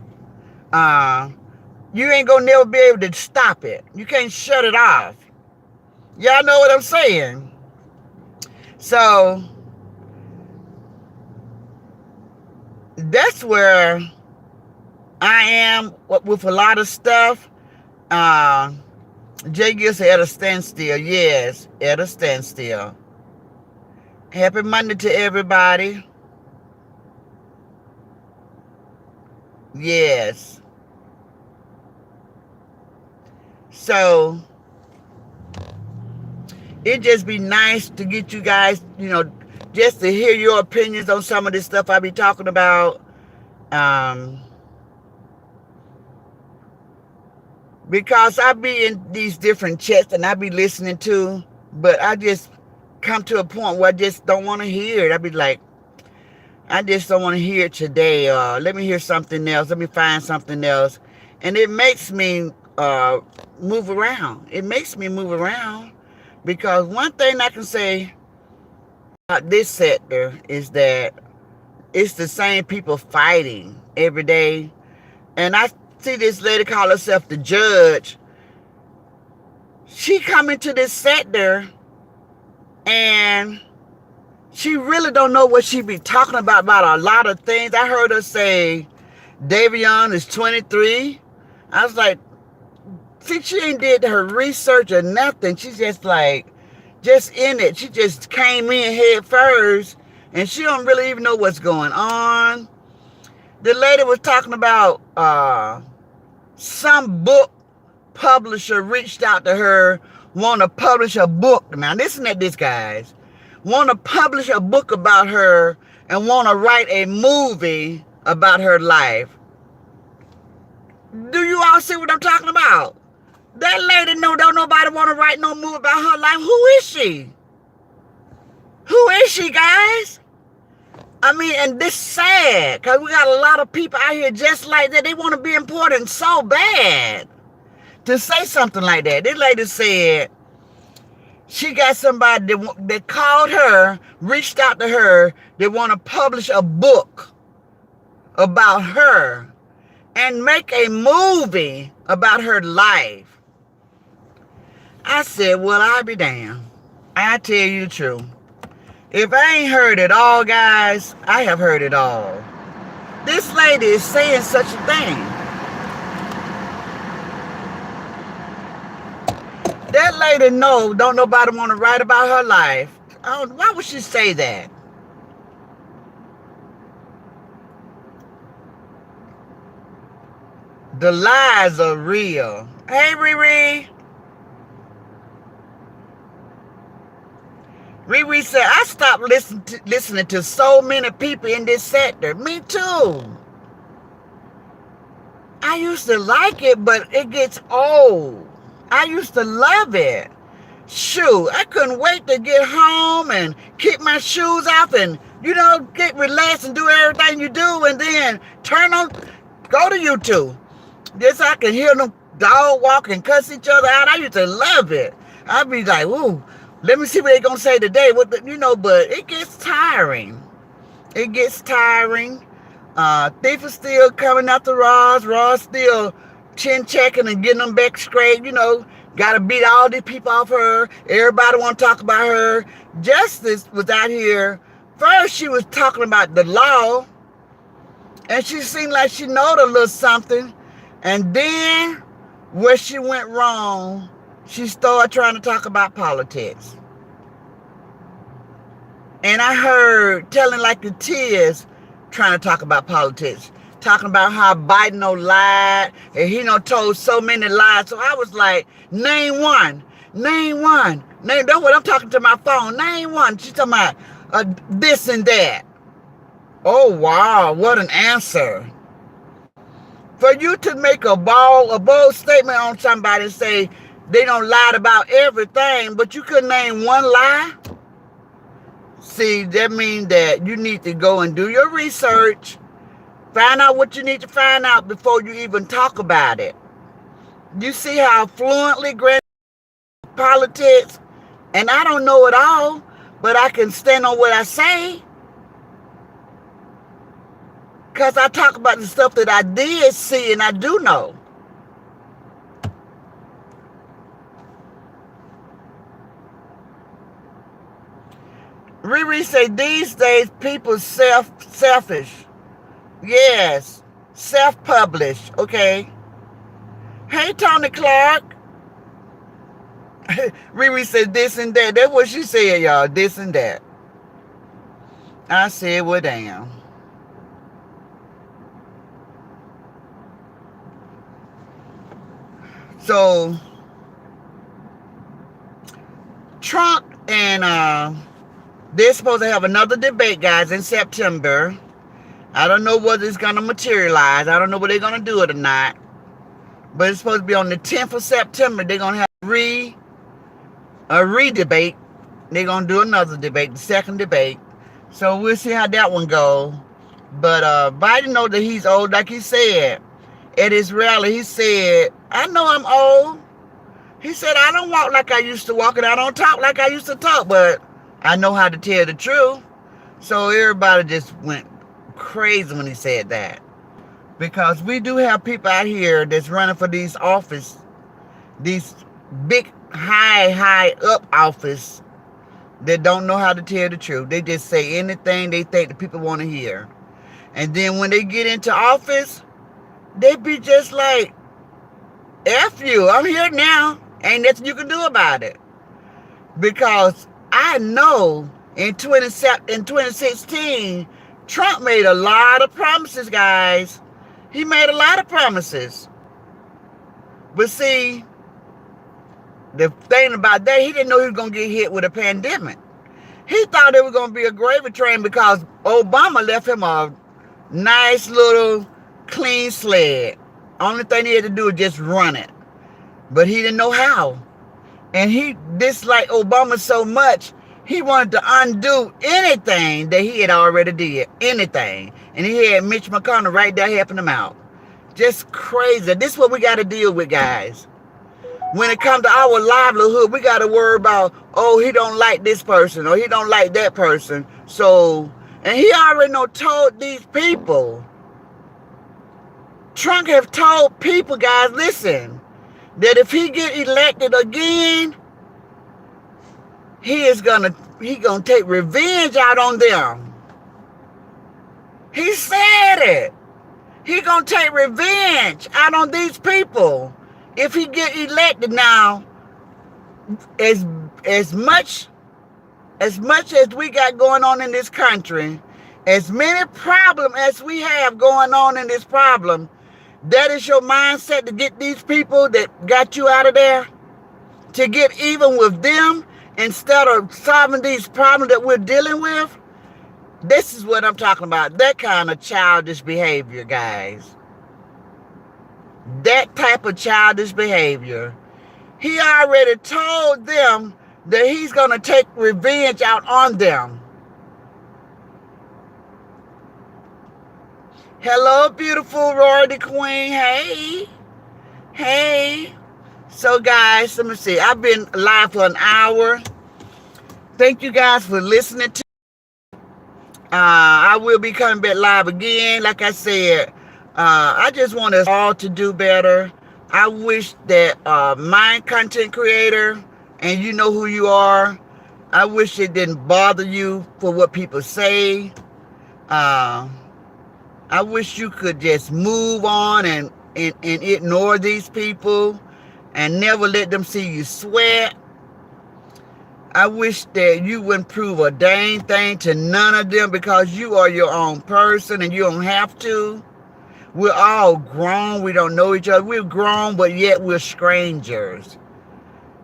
Speaker 1: you ain't gonna never be able to stop it. You can't shut it off. Y'all know what I'm saying? So that's where I am with a lot of stuff. Jay Gill said at a standstill. Yes, at a standstill. Happy Monday to everybody. Yes. So it'd just be nice to get you guys, just to hear your opinions on some of this stuff I be talking about. Um, because I be in these different chats and I be listening to, but I just come to a point where I just don't want to hear it. I be like, I just don't want to hear it today. Let me hear something else. Let me find something else. And it makes me move around. It makes me move around because one thing I can say about this sector is that it's the same people fighting every day. And I see this lady call herself the judge. She come into this sector and she really don't know what she be talking about a lot of things. I heard her say Davion is 23. I was like, see, she ain't did her research or nothing. She's just like, just in it. She just came in head first and she don't really even know what's going on. The lady was talking about some book publisher reached out to her, want to publish a book. Now listen at this, guys. Want to publish a book about her and want to write a movie about her life. Do you all see what I'm talking about? That lady don't nobody want to write no movie about her life. Who is she? Who is she, guys? I mean, and this sad, because we got a lot of people out here just like that. They want to be important so bad to say something like that. This lady said she got somebody that called her, reached out to her, they want to publish a book about her and make a movie about her life. I said, well, I'll be damned. I tell you the truth. If I ain't heard it all, guys, I have heard it all. This lady is saying such a thing. That lady don't nobody want to write about her life. Why would she say that? The lies are real. Hey, Riri. Riri said, I stopped listening to so many people in this sector. Me too. I used to like it, but it gets old. I used to love it. Shoot, I couldn't wait to get home and kick my shoes off and, get relaxed and do everything you do and then go to YouTube. Just so I can hear them dog walk and cuss each other out. I used to love it. I'd be like, ooh, let me see what they're going to say today. But it gets tiring. It gets tiring. Thief is still coming after Roz. Roz still chin checking and getting them back straight. Got to beat all these people off her. Everybody want to talk about her. Justice was out here. First, she was talking about the law. And she seemed like she knowed a little something. And then, where she went wrong, she started trying to talk about politics. And I heard telling like the tears trying to talk about politics. Talking about how Biden lied and he told so many lies. So I was like, name one. That's what I'm talking to my phone. Name one. She's talking about this and that. Oh, wow. What an answer. For you to make a bold statement on somebody and say they don't lie about everything, but you couldn't name one lie? See, that means that you need to go and do your research. Find out what you need to find out before you even talk about it. You see how fluently Granny politics, and I don't know it all, but I can stand on what I say. Because I talk about the stuff that I did see and I do know. Riri say these days people selfish. Yes, self-published, okay. Hey, Tony Clark. Riri said this and that. That's what she said, y'all, this and that. I said, well, damn. So, Trump and they're supposed to have another debate, guys, in September. I don't know whether it's going to materialize. I don't know whether they're going to do it or not. But it's supposed to be on the 10th of September. They're going to have a re-debate. They're going to do another debate, the second debate. So we'll see how that one goes. But Biden knows that he's old. Like he said at his rally, he said, I know I'm old. He said, I don't walk like I used to walk and I don't talk like I used to talk, but I know how to tell the truth. So everybody just went crazy when he said that. Because we do have people out here that's running for these office, these big, high up office that don't know how to tell the truth. They just say anything they think the people want to hear. And then when they get into office, they be just like, F you, I'm here now. Ain't nothing you can do about it. Because I know in 2016, Trump made a lot of promises, guys. He made a lot of promises. But see, the thing about that, he didn't know he was going to get hit with a pandemic. He thought it was going to be a gravy train because Obama left him a nice little clean sled. Only thing he had to do was just run it. But he didn't know how. And he disliked Obama so much, he wanted to undo anything that he had already did. Anything. And he had Mitch McConnell right there helping him out. Just crazy. This is what we got to deal with, guys. When it comes to our livelihood, we got to worry about, oh, he don't like this person or he don't like that person. So, and he already told these people. Trump have told people, guys, listen, that if he get elected again, he gonna take revenge out on them. He said it. He gonna take revenge out on these people if he get elected. Now, as much as we got going on in this country, as many problems as we have going on in this problem, that is your mindset to get these people that got you out of there, to get even with them instead of solving these problems that we're dealing with. This is what I'm talking about. That kind of childish behavior, guys. That type of childish behavior. He already told them that he's going to take revenge out on them. Hello, beautiful royalty queen. Hey. Hey. So, guys, let me see. I've been live for an hour. Thank you guys for listening to I will be coming back live again. Like I said, I just want us all to do better. I wish that my content creator, and you know who you are, I wish it didn't bother you for what people say. I wish you could just move on and ignore these people and never let them see you sweat. I wish that you wouldn't prove a dang thing to none of them because you are your own person and you don't have to. We're all grown. We don't know each other. We're grown, but yet we're strangers.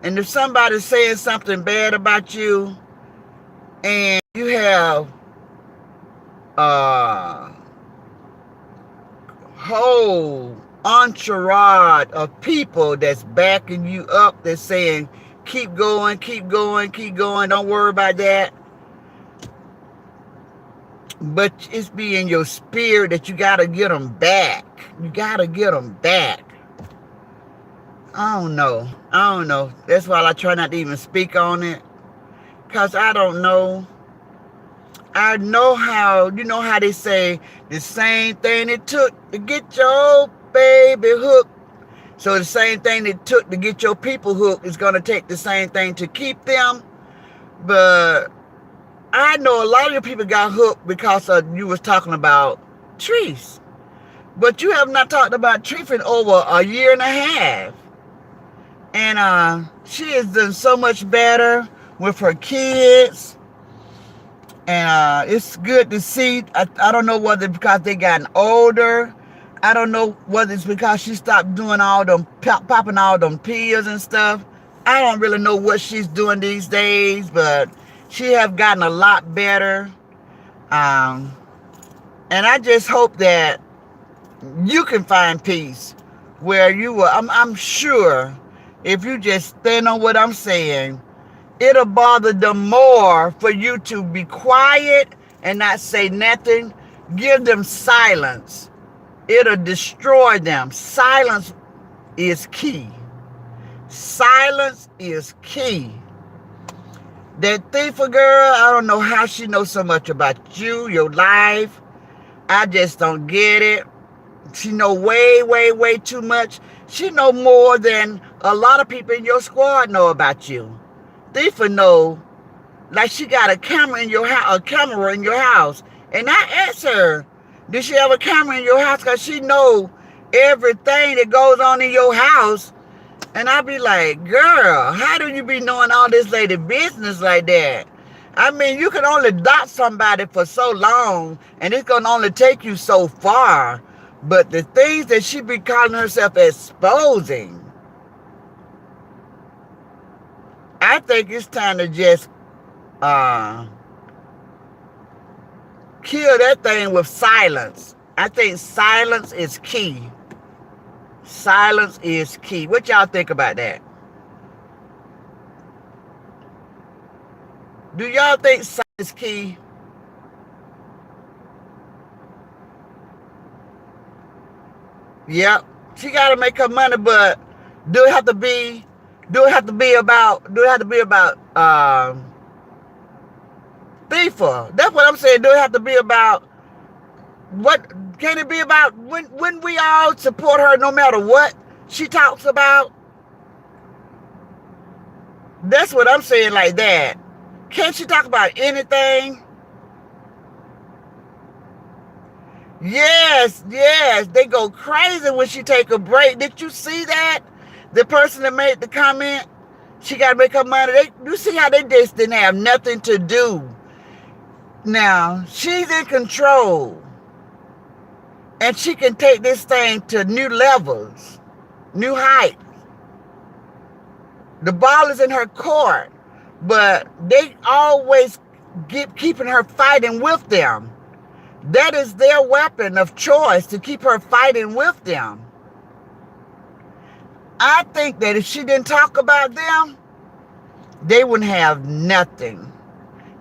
Speaker 1: And if somebody's saying something bad about you and you have whole entourage of people that's backing you up, that's saying, keep going, keep going, keep going, don't worry about that. But it's be in your spirit that you got to get them back. You got to get them back. I don't know. That's why I try not to even speak on it. Because I don't know. I know how, you know how they say the same thing it took to get your baby hooked. So the same thing it took to get your people hooked is going to take the same thing to keep them. But I know a lot of your people got hooked because you was talking about Treese. But you have not talked about Treese in over a year and a half. And she has done so much better with her kids. And it's good to see. I don't know whether it's because they gotten older. I don't know whether it's because she stopped doing all them, popping all them pills and stuff. I don't really know what she's doing these days, but she have gotten a lot better. And I just hope that you can find peace where you will. I'm sure if you just stand on what I'm saying, it'll bother them more for you to be quiet and not say nothing. Give them silence. It'll destroy them. Silence is key. Silence is key. That Thifa girl, I don't know how she knows so much about you, your life. I just don't get it. She know way, way, way too much. She know more than a lot of people in your squad know about you. Thifa know, like she got a camera in your house, And I asked her, did she have a camera in your house? Because she know everything that goes on in your house. And I be like, girl, how do you be knowing all this lady business like that? I mean, you can only dot somebody for so long, and it's going to only take you so far. But the things that she be calling herself exposing, I think it's time to just kill that thing with silence. I think silence is key. Silence is key. What y'all think about that? Do y'all think silence is key? Yep. She gotta make her money, but do it have to be about Thifa? That's what I'm saying. Do it have to be about what? Can it be about when we all support her no matter what she talks about? That's what I'm saying, like that. Can't she talk about anything? Yes, they go crazy when she take a break. Did you see that? The person that made the comment, she got to make her money. You see how they just didn't have nothing to do. Now, she's in control. And she can take this thing to new levels, new heights. The ball is in her court, but they always keeping her fighting with them. That is their weapon of choice, to keep her fighting with them. I think that if she didn't talk about them, they wouldn't have nothing.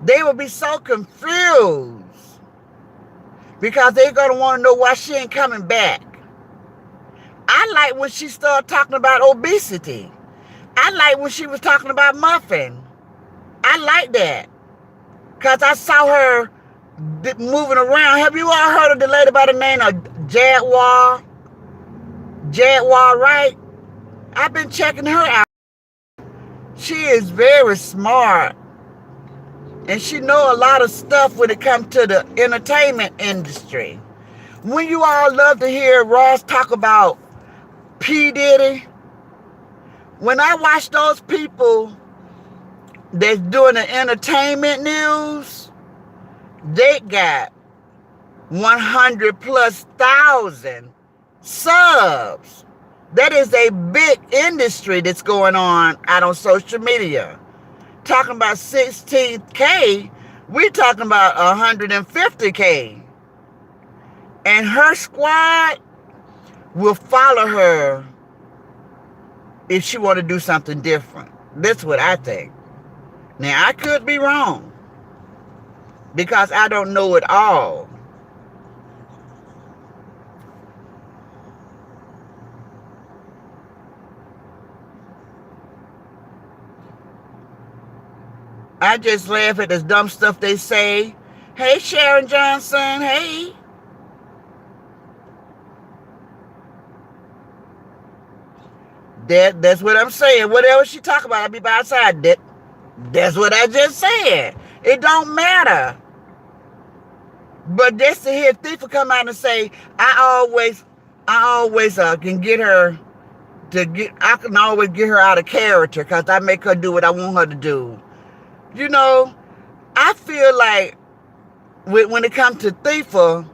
Speaker 1: They would be so confused because they're going to want to know why she ain't coming back. I like when she started talking about obesity. I like when she was talking about Muffin. I like that because I saw her moving around. Have you all heard of the lady by the name of Jaguar? Jaguar, right? I've been checking her out. She is very smart. And she know a lot of stuff when it comes to the entertainment industry. When you all love to hear Ross talk about P. Diddy, when I watch those people that's doing the entertainment news, they got 100,000+ subs. That is a big industry that's going on out on social media. Talking about 16K, we're talking about 150K. And her squad will follow her if she want to do something different. That's what I think. Now, I could be wrong because I don't know it all. I just laugh at this dumb stuff they say. Hey, Sharon Johnson, hey. That's what I'm saying. Whatever she talk about, I'll be by her side. That's what I just said. It don't matter. But just to hear Thifa come out and say, I always can get her I can always get her out of character because I make her do what I want her to do. You know, I feel like when it comes to Thifa,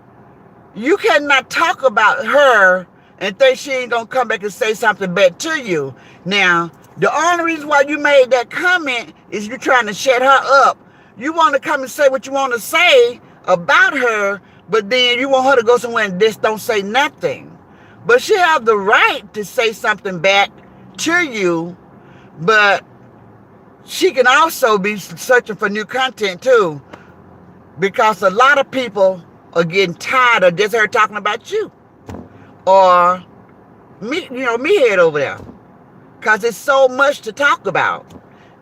Speaker 1: you cannot talk about her and think she ain't gonna come back and say something back to you. Now, the only reason why you made that comment is you're trying to shut her up. You want to come and say what you want to say about her, But then you want her to go somewhere and just don't say nothing. But she have the right to say something back to you, but she can also be searching for new content too, because a lot of people are getting tired of just her talking about you or me, me head over there, because it's so much to talk about,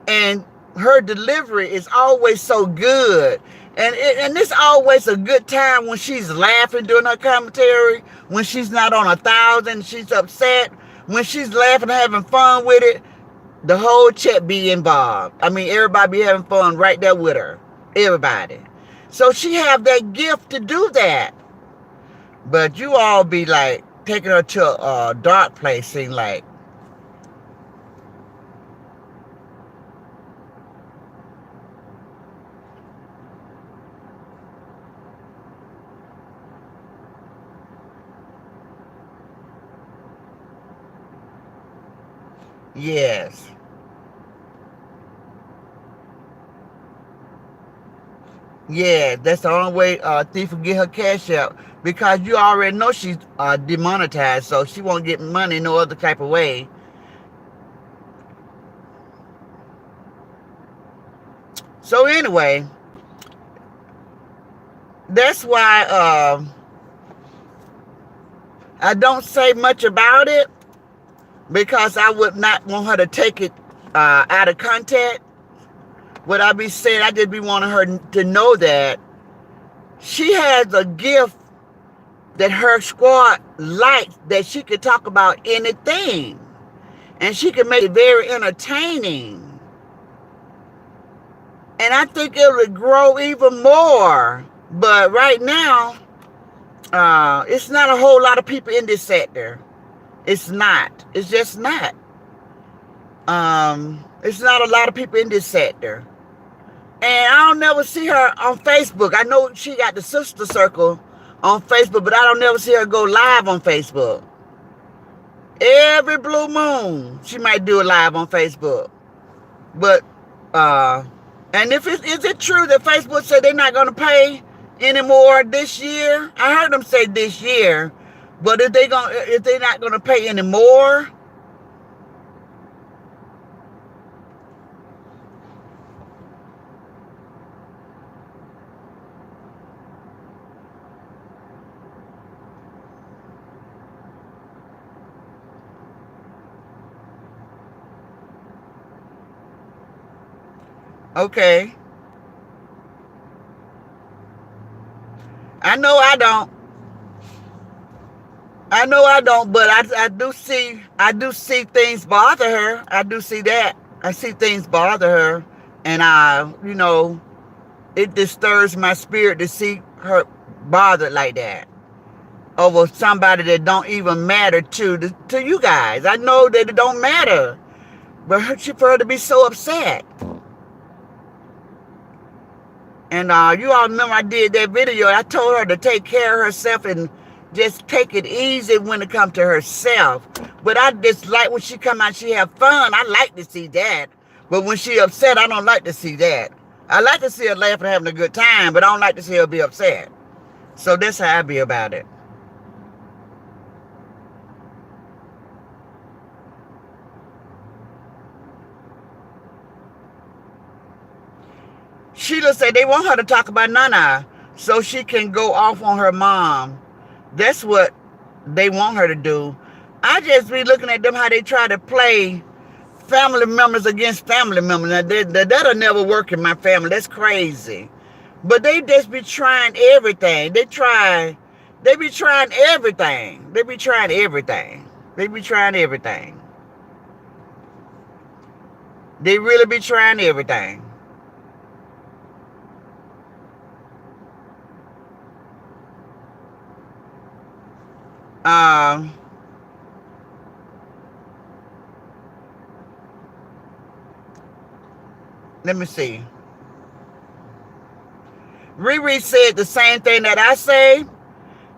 Speaker 1: and her delivery is always so good. And it's always a good time when she's laughing during her commentary, when she's not on 1,000, she's upset. When she's laughing, having fun with it, the whole chat be involved. I mean, everybody be having fun right there with her. Everybody. So she have that gift to do that. But you all be like taking her to a dark place, seem like. Yes. Yeah, that's the only way thief will get her cash out, because you already know she's demonetized, so she won't get money no other type of way. So anyway, that's why I don't say much about it, because I would not want her to take it out of context. What I be saying, I just be wanting her to know that she has a gift that her squad likes, that she can talk about anything, and she can make it very entertaining. And I think it will grow even more. But right now, it's not a whole lot of people in this sector. It's not. It's just not. It's not a lot of people in this sector. And I don't never see her on Facebook. I know she got the sister circle on Facebook, but I don't never see her go live on Facebook. Every blue moon, she might do a live on Facebook. But, and is it true that Facebook said they're not going to pay anymore this year? I heard them say this year, but if they're not going to pay anymore, okay. I know I don't. But I do see things bother her. I do see that. I see things bother her, and it disturbs my spirit to see her bothered like that over somebody that don't even matter to you guys. I know that it don't matter, but for her to be so upset. And you all remember I did that video. I told her to take care of herself and just take it easy when it comes to herself. But I just like when she come out, she have fun. I like to see that. But when she upset, I don't like to see that. I like to see her laughing and having a good time, but I don't like to see her be upset. So that's how I be about it. Sheila said they want her to talk about Nana so she can go off on her mom. That's what they want her to do. I just be looking at them, how they try to play family members against family members. Now, that'll never work in my family. That's crazy. But they just be trying everything. They be trying everything. They be trying everything. They be trying everything. They really be trying everything. Let me see. Riri said the same thing that I say.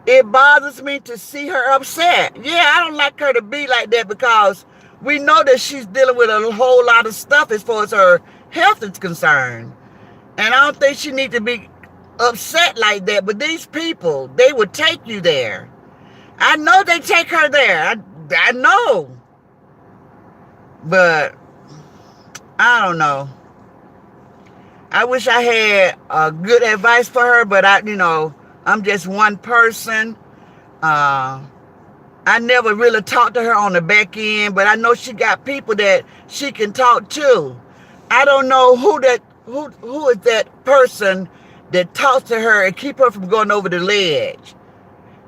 Speaker 1: It bothers me to see her upset. Yeah, I don't like her to be like that, because we know that she's dealing with a whole lot of stuff as far as her health is concerned. And I don't think she needs to be upset like that. But these people, they would take you there. I know they take her there. I know. But I don't know. I wish I had good advice for her, but I'm just one person. I never really talked to her on the back end, but I know she got people that she can talk to. I don't know who is that person that talks to her and keep her from going over the ledge.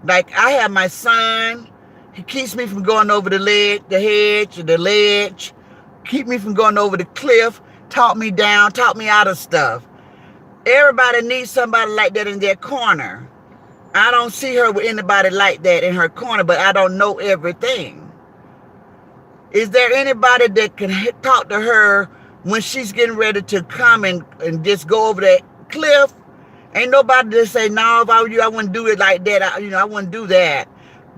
Speaker 1: Like, I have my son. He keeps me from going over the ledge, keep me from going over the cliff, talk me down, talk me out of stuff. Everybody needs somebody like that in their corner. I don't see her with anybody like that in her corner, but I don't know everything. Is there anybody that can talk to her when she's getting ready to come and just go over that cliff? Ain't nobody that say, no, if I were you, I wouldn't do it like that. I wouldn't do that.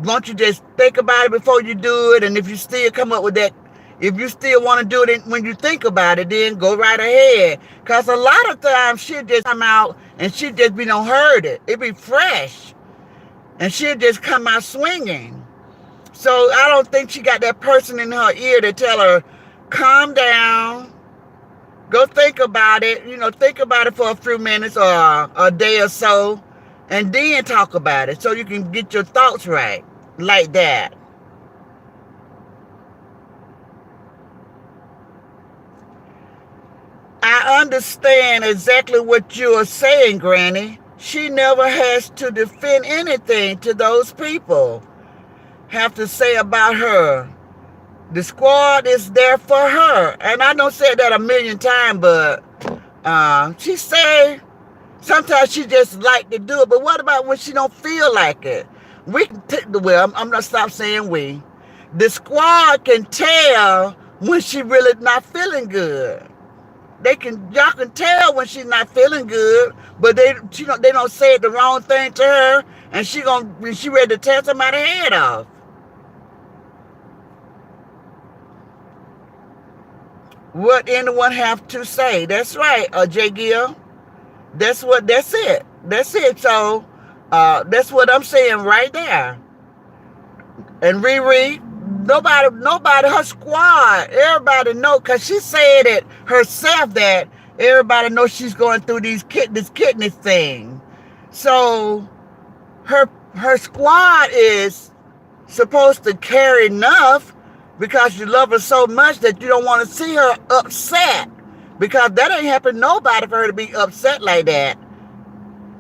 Speaker 1: Won't you just think about it before you do it? And if you still come up with that, if you still want to do it when you think about it, then go right ahead. Because a lot of times she'll just come out and she'll just be done heard it. It be fresh. And she'll just come out swinging. So I don't think she got that person in her ear to tell her, calm down. Go think about it. Think about it for a few minutes or a day or so. And then talk about it so you can get your thoughts right. Like that. I understand exactly what you are saying, Granny. She never has to defend anything to those people. Have to say about her. The squad is there for her. And I don't say that a million times, but she say sometimes she just like to do it. But what about when she don't feel like it? We can I'm not stop saying we. The squad can tell when she really not feeling good. Y'all can tell when she's not feeling good, but they don't say the wrong thing to her, and she ready to tear somebody's head off. What anyone have to say? That's right, J. Gill. That's it. That's it. So that's what I'm saying right there. And Riri, nobody, her squad, everybody know, because she said it herself that everybody knows she's going through this kidney thing. So her squad is supposed to care enough because you love her so much that you don't want to see her upset, because that ain't happened to nobody for her to be upset like that.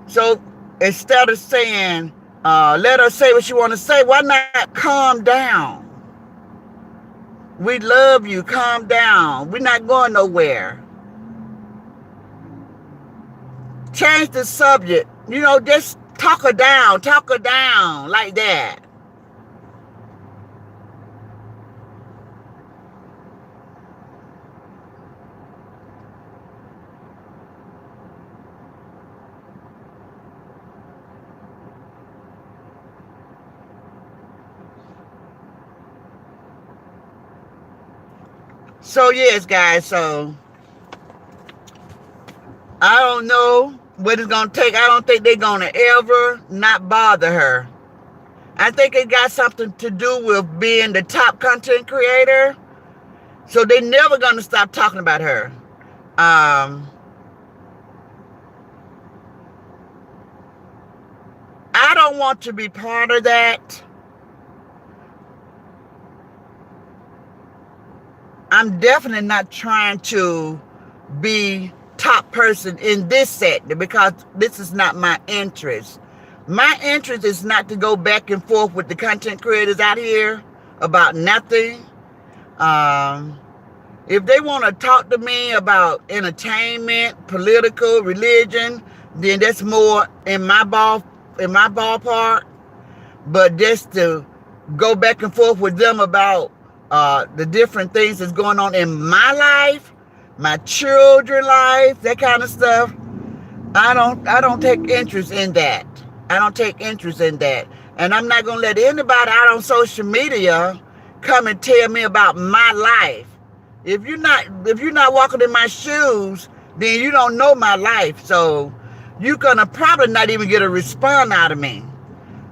Speaker 1: So instead of saying, let her say what she want to say, why not calm down? We love you. Calm down. We're not going nowhere. Change the subject. Just talk her down like that. So yes, guys, so I don't know what it's going to take. I don't think they're going to ever not bother her. I think it got something to do with being the top content creator. So they're never going to stop talking about her. I don't want to be part of that. I'm definitely not trying to be top person in this sector because this is not my interest. My interest is not to go back and forth with the content creators out here about nothing. If they want to talk to me about entertainment, political, religion, then that's more in my ballpark. But just to go back and forth with them about the different things that's going on in my life, my children's life, that kind of stuff, I don't take interest in that. I don't take interest in that. And I'm not going to let anybody out on social media come and tell me about my life. If you're not walking in my shoes, then you don't know my life. So you're going to probably not even get a response out of me.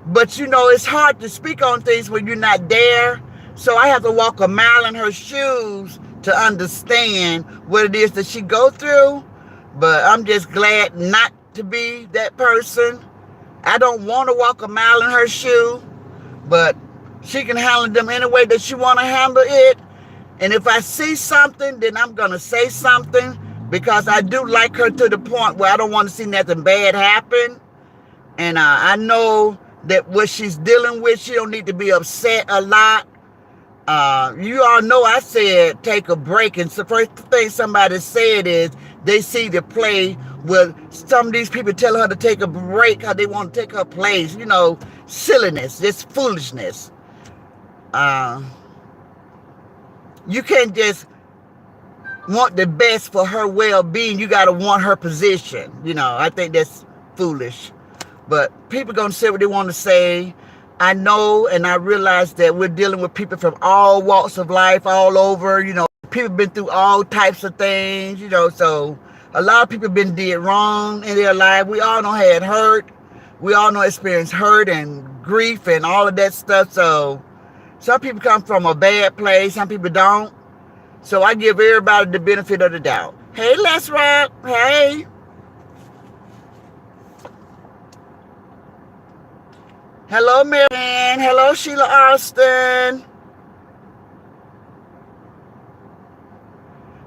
Speaker 1: But, you know, it's hard to speak on things when you're not there. So I have to walk a mile in her shoes to understand what it is that she go through. But I'm just glad not to be that person. I don't want to walk a mile in her shoe, but she can handle them any way that she want to handle it. And if I see something, then I'm going to say something, because I do like her to the point where I don't want to see nothing bad happen. And I know that what she's dealing with, she don't need to be upset a lot. You all know I said take a break, and the first thing somebody said is they see the play where some of these people tell her to take a break because they want to take her place. You know, silliness, just foolishness. You can't just want the best for her well-being. You got to want her position. You know, I think that's foolish. But people going to say what they want to say. I know and I realize that we're dealing with people from all walks of life, all over. You know, people been through all types of things, you know. So a lot of people been did wrong in their life. We all know had hurt. We all know experience hurt and grief and all of that stuff. So some people come from a bad place. Some people don't. So I give everybody the benefit of the doubt. Hey, Les Rock. Hey. Hello, Marianne. Hello, Sheila Austin.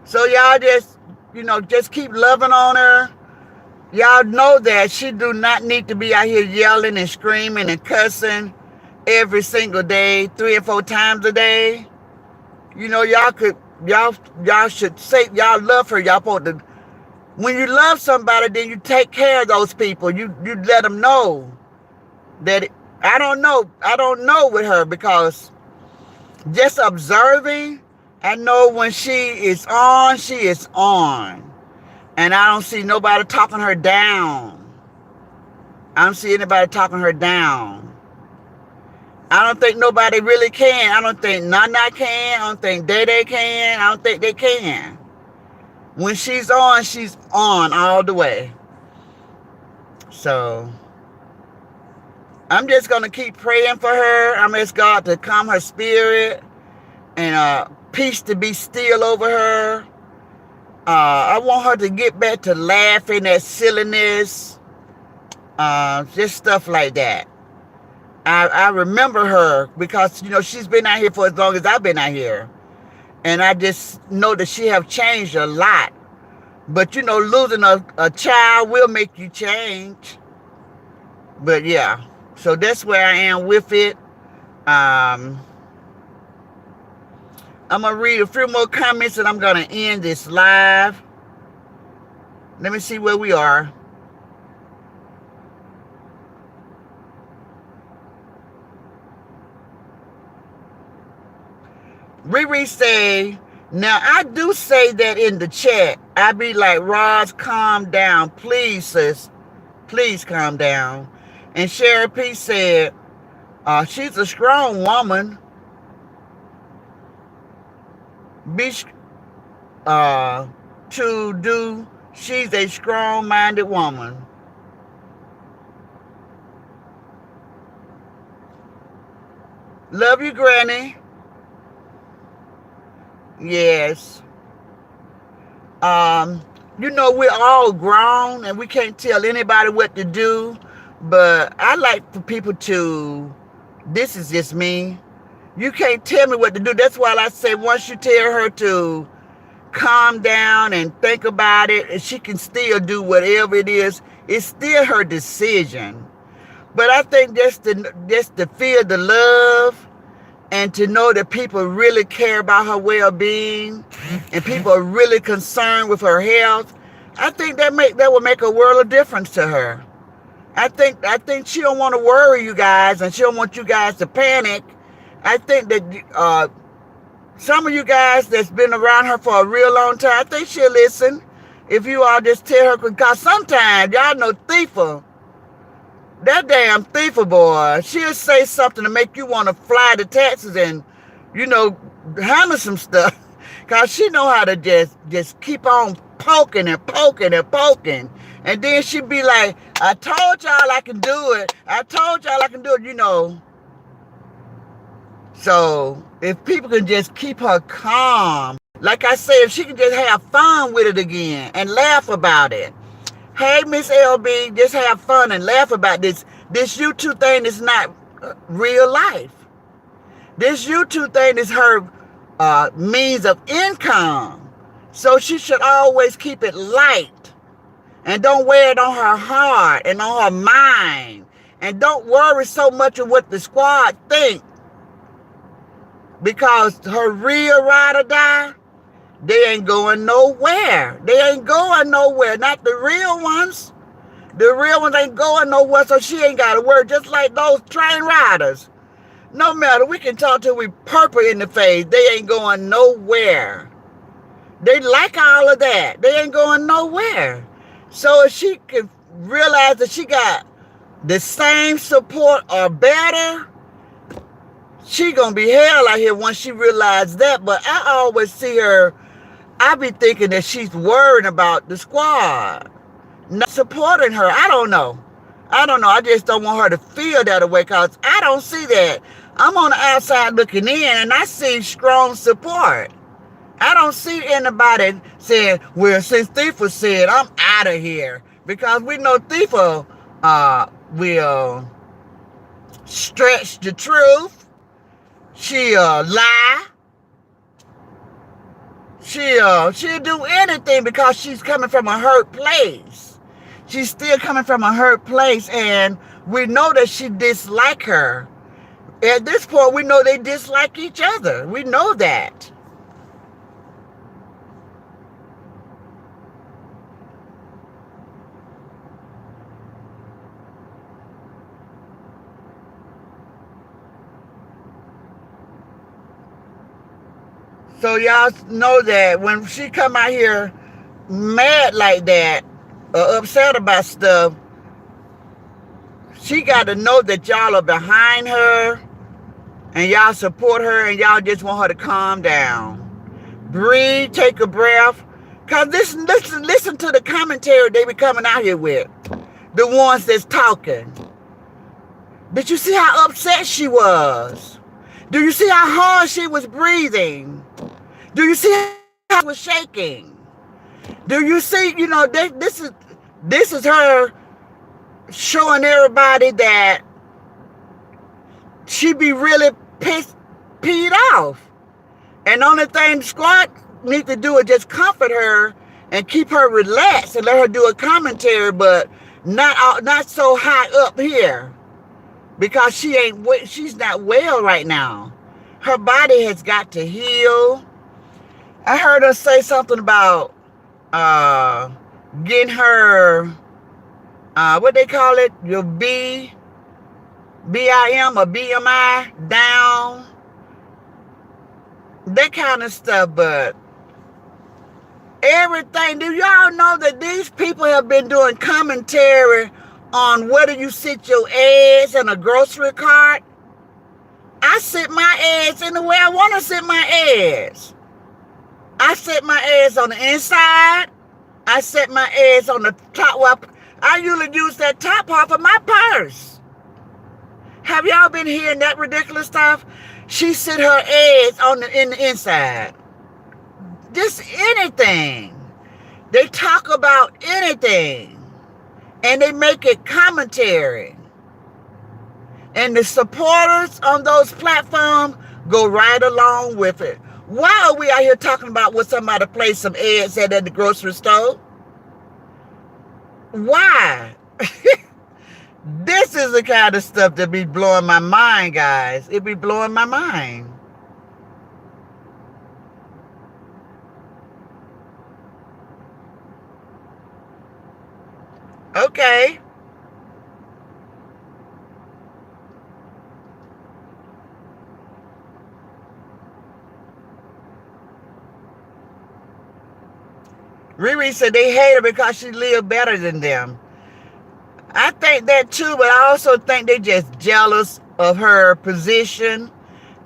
Speaker 1: So y'all just, you know, just keep loving on her. Y'all know that she do not need to be out here yelling and screaming and cussing every single day, 3 or 4 times a day. You know, y'all should say y'all love her. Y'all supposed to, when you love somebody, then you take care of those people. You let them know that I don't know with her, because just observing, I know when she is on, she is on. And I don't see nobody talking her down. I don't see anybody talking her down. I don't think nobody really can. I don't think Nana can. I don't think Day can. I don't think they can. When she's on all the way. So I'm just going to keep praying for her. I'm asking God to calm her spirit and peace to be still over her. I want her to get back to laughing at silliness, just stuff like that. I remember her because, you know, she's been out here for as long as I've been out here. And I just know that she have changed a lot. But, you know, losing a child will make you change. But, yeah. So that's where I am with it. I'm going to read a few more comments and I'm going to end this live. Let me see where we are. Riri say, now I do say that in the chat. I be like, Roz, calm down. Please, sis. Please calm down. And Sherry P said, she's a strong woman. She's a strong-minded woman. Love you, Granny. Yes. You know, we're all grown and we can't tell anybody what to do, but I like for people to, this is just me. You can't tell me what to do. That's why I say once you tell her to calm down and think about it, and she can still do whatever it is, it's still her decision. But I think just to feel the love and to know that people really care about her well-being and people are really concerned with her health, I think that will make a world of difference to her. I think she don't want to worry you guys, and she don't want you guys to panic. I think that some of you guys that's been around her for a real long time, I think she'll listen if you all just tell her, because sometimes y'all know Thiefa. That damn Thiefa boy, she'll say something to make you want to fly to Texas and, you know, handle some stuff. Because she know how to just keep on poking and poking and poking. And then she'd be like, I told y'all I can do it. I told y'all I can do it, you know. So if people can just keep her calm, like I said, if she can just have fun with it again and laugh about it. Hey, Miss LB, just have fun and laugh about this. This YouTube thing is not real life. This YouTube thing is her means of income. So she should always keep it light. And don't wear it on her heart and on her mind. And don't worry so much of what the squad think. Because her real ride or die, they ain't going nowhere. They ain't going nowhere. Not the real ones. The real ones ain't going nowhere, so she ain't got to worry. Just like those train riders. No matter, we can talk till we purple in the face. They ain't going nowhere. They like all of that. They ain't going nowhere. So if she can realize that she got the same support or better, she gonna be hell out here once she realized that. But I always see her, I be thinking that she's worried about the squad not supporting her. I don't know. I just don't want her to feel that way because I don't see that. I'm on the outside looking in and I see strong support. I don't see anybody saying, well, since Tifa said, I'm out of here. Because we know Tifa will stretch the truth. She'll lie. She'll do anything because she's coming from a hurt place. She's still coming from a hurt place, and we know that she dislike her. At this point, we know they dislike each other. We know that. So y'all know that when she come out here mad like that, or upset about stuff, she got to know that y'all are behind her, and y'all support her, and y'all just want her to calm down. Breathe, take a breath. Cause listen to the commentary they be coming out here with. The ones that's talking. Did you see how upset she was? Do you see how hard she was breathing? Do you see how she was shaking? Do you see, you know, this is her showing everybody that she be really peed off. And the only thing the squad need to do is just comfort her and keep her relaxed and let her do a commentary, but not so high up here. Because she's not well right now. Her body has got to heal. I heard her say something about getting her, what they call it, your BIM or BMI down. That kind of stuff, but everything. Do y'all know that these people have been doing commentary on whether you sit your ass in a grocery cart? I sit my ass anywhere I want to sit my ass. I sit my ass on the inside. I sit my ass on the top. Well, I usually use that top half of my purse. Have y'all been hearing that ridiculous stuff? She sit her ass in the inside. Just anything. They talk about anything. And they make it commentary. And the supporters on those platforms go right along with it. Why are we out here talking about what somebody placed some eggs at the grocery store? Why? This is the kind of stuff that be blowing my mind, guys. It be blowing my mind. Okay. Riri said they hate her because she lived better than them. I think that too, but I also think they just jealous of her position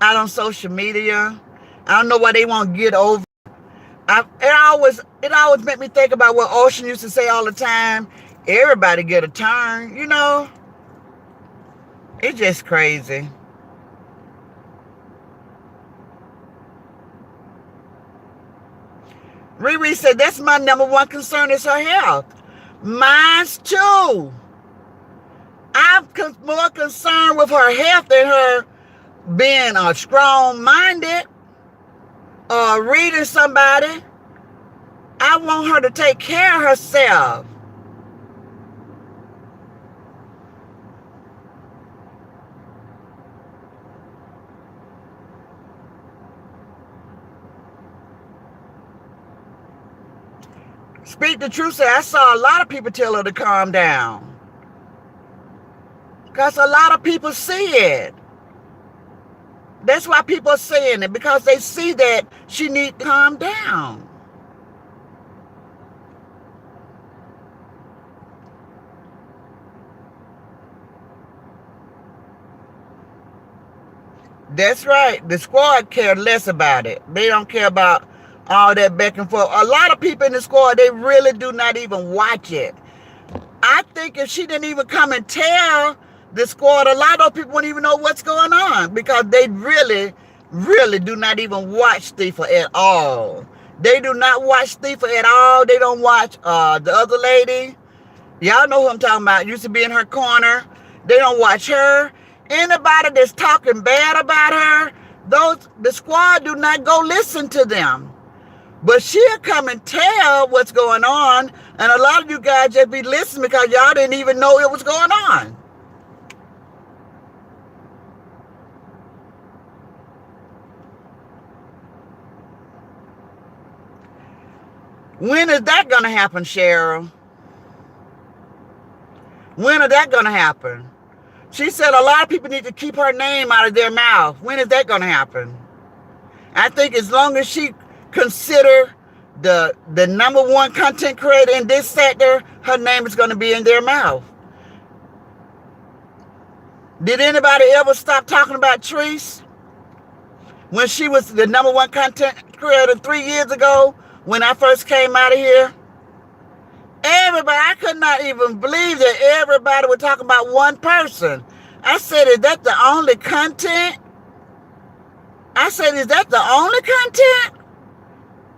Speaker 1: out on social media. I don't know why they won't get over. It always made me think about what Ocean used to say all the time. everybody get a turn, you know. It's just crazy. Riri said, that's my number one concern is her health. Mine's too. I'm more concerned with her health than her being strong-minded or reading somebody. I want her to take care of herself. Speak the truth. Say, I saw a lot of people tell her to calm down. Because a lot of people see it. That's why people are saying it, because they see that she needs to calm down. That's right. The squad care less about it. They don't care about all that back and forth. A lot of people in the squad, they really do not even watch it. I think if she didn't even come and tell the squad, a lot of people wouldn't even know what's going on, because they really, really do not even watch Stiefel at all. They do not watch Stiefel at all. They don't watch the other lady. Y'all know who I'm talking about. Used to be in her corner. They don't watch her. Anybody that's talking bad about her, the squad do not go listen to them. But she'll come and tell what's going on, and a lot of you guys just be listening because y'all didn't even know it was going on. When is that going to happen, Cheryl? When is that going to happen? She said a lot of people need to keep her name out of their mouth. When is that going to happen? I think as long as she consider the number one content creator in this sector, her name is going to be in their mouth. Did anybody ever stop talking about Treese when she was the number one content creator 3 years ago when I first came out of here? Everybody, I could not even believe that everybody was talking about one person. I said, is that the only content? I said, is that the only content?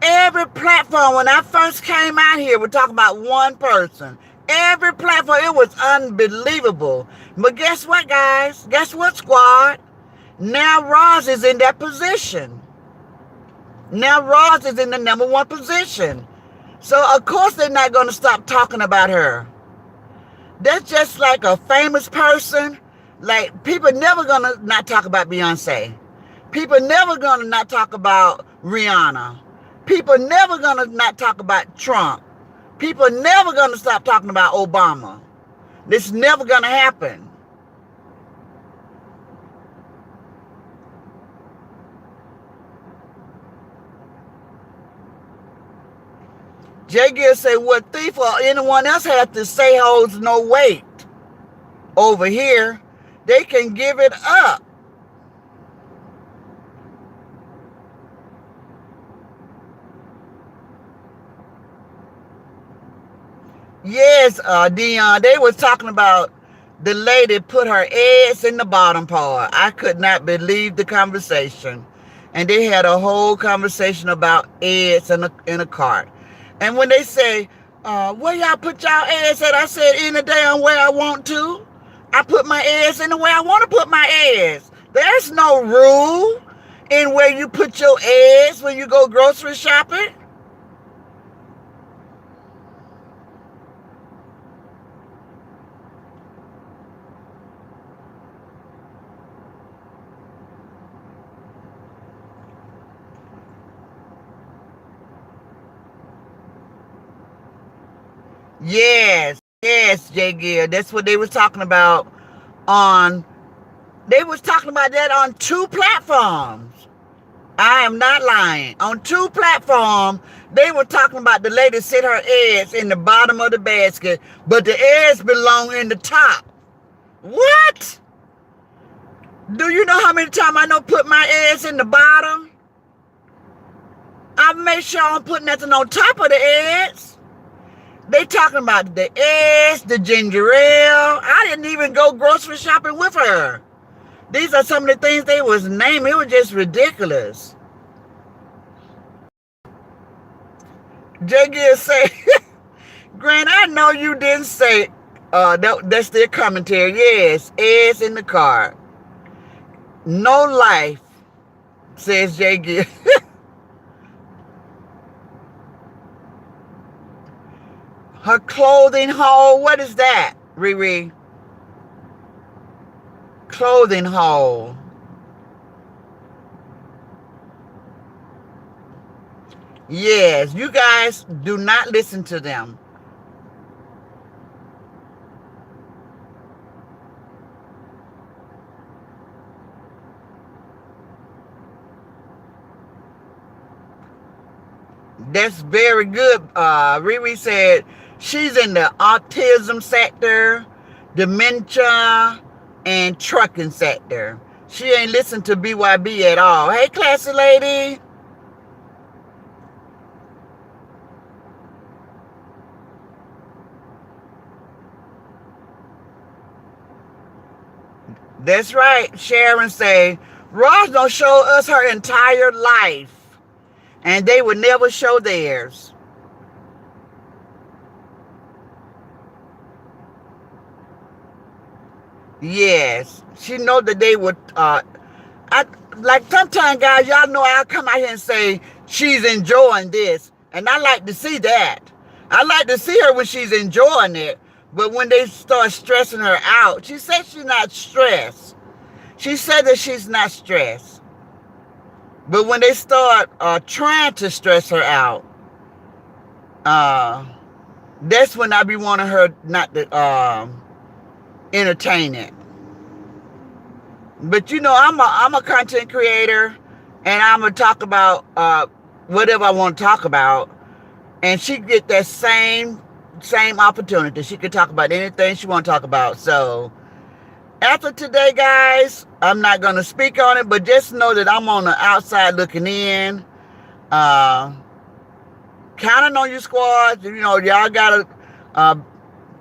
Speaker 1: Every platform, when I first came out here, we're talking about one person. Every platform, it was unbelievable. But guess what, guys? Guess what, squad? Now Roz is in that position. Now Roz is in the number one position. So, of course, they're not going to stop talking about her. That's just like a famous person. Like, people never going to not talk about Beyonce. People never going to not talk about Rihanna. People never going to not talk about Trump. People never going to stop talking about Obama. This is never going to happen. Jay Gill say, what thief or anyone else has to say holds no weight. Over here, they can give it up. Yes, Dion, they was talking about the lady put her eggs in the bottom part. I could not believe the conversation. And they had a whole conversation about eggs in a cart. And when they say, where y'all put y'all eggs at? I said, in the damn way I want to. I put my eggs in the way I want to put my eggs. There's no rule in where you put your eggs when you go grocery shopping. Yes, Jay Gill. That's what they was talking about they was talking about that on 2 platforms. I am not lying. On 2 platforms, they were talking about the lady set her eggs in the bottom of the basket, but the eggs belong in the top. What? Do you know how many times I don't put my eggs in the bottom? I make sure I'm putting nothing on top of the eggs. They talking about the eggs, the ginger ale. I didn't even go grocery shopping with her. These are some of the things they was naming. It was just ridiculous. Jay Gill say, Grant, I know you didn't say, that's their commentary. Yes, eggs in the car. No life, says Jay Gill. Her clothing haul, what is that, Riri? Clothing haul. Yes, you guys do not listen to them. That's very good. Riri said she's in the autism sector, dementia, and trucking sector. She ain't listened to BYB at all. Hey, classy lady. That's right. Sharon say, Ross don't show us her entire life, and they would never show theirs. Yes, she know that they would. Like sometimes, guys, y'all know I'll come out here and say she's enjoying this, and I like to see that. I like to see her when she's enjoying it, but when they start stressing her out, she said she's not stressed. She said that she's not stressed, but when they start trying to stress her out, that's when I be wanting her not to entertain it. But you know, I'm a content creator, and I'm gonna talk about whatever I want to talk about, and she get that same opportunity. She can talk about anything she want to talk about. So after today, guys, I'm not gonna speak on it, but just know that I'm on the outside looking in. Counting on you, squad. You know, y'all gotta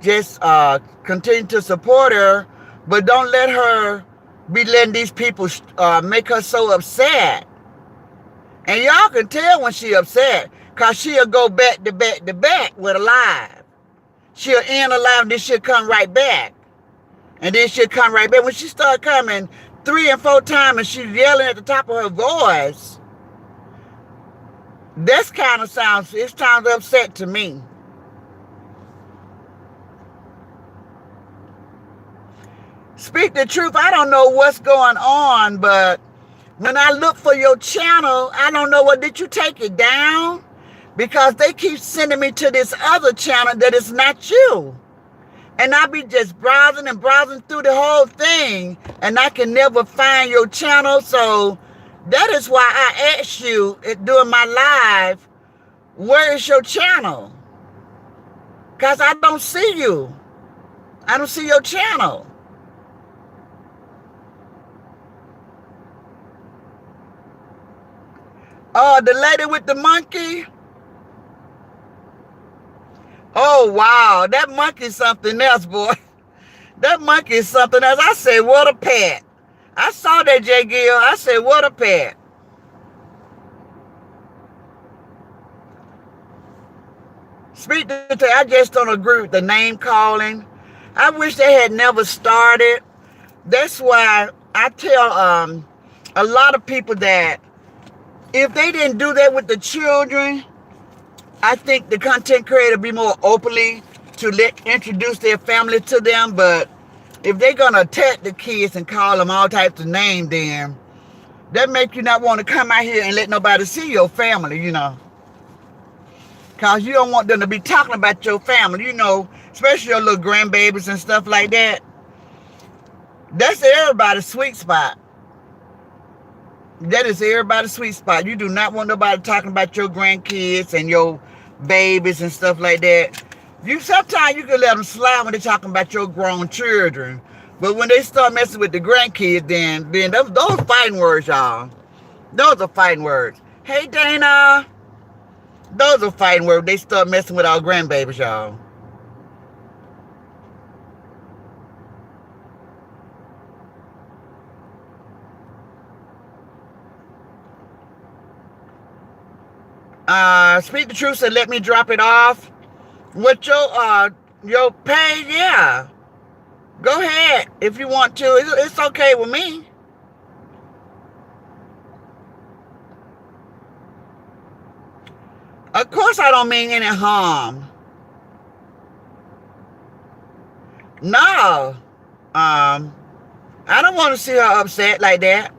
Speaker 1: just continue to support her, but don't let her be letting these people make her so upset. And y'all can tell when she upset, because she'll go back to back to back with a live. She'll end a live, and then she'll come right back. And then she'll come right back. When she start coming 3 and 4 times and she's yelling at the top of her voice, it sounds upset to me. Speak the truth, I don't know what's going on, but when I look for your channel, I don't know, did you take it down? Because they keep sending me to this other channel that is not you. And I be just browsing and browsing through the whole thing, and I can never find your channel. So that is why I asked you during my live, where is your channel? Because I don't see you. I don't see your channel. Oh, the lady with the monkey? Oh, wow. That monkey's something else, boy. That monkey is something else. I said, what a pet. I saw that, Jay Gill. I said, what a pet. Speak to I just don't agree with the name calling. I wish they had never started. That's why I tell a lot of people that if they didn't do that with the children, I think the content creator be more openly to introduce their family to them. But if they're gonna attack the kids and call them all types of names, then that make you not want to come out here and let nobody see your family, you know. Cause you don't want them to be talking about your family, you know, especially your little grandbabies and stuff like that. That's everybody's sweet spot. That is everybody's sweet spot. You do not want nobody talking about your grandkids and your babies and stuff like that. Sometimes you can let them slide when they're talking about your grown children. But when they start messing with the grandkids, then those are fighting words, y'all. Those are fighting words. Hey, Dana. Those are fighting words. They start messing with our grandbabies, y'all. Speak the truth and let me drop it off. With your page, yeah. Go ahead if you want to. It's okay with me. Of course I don't mean any harm. No. I don't want to see her upset like that.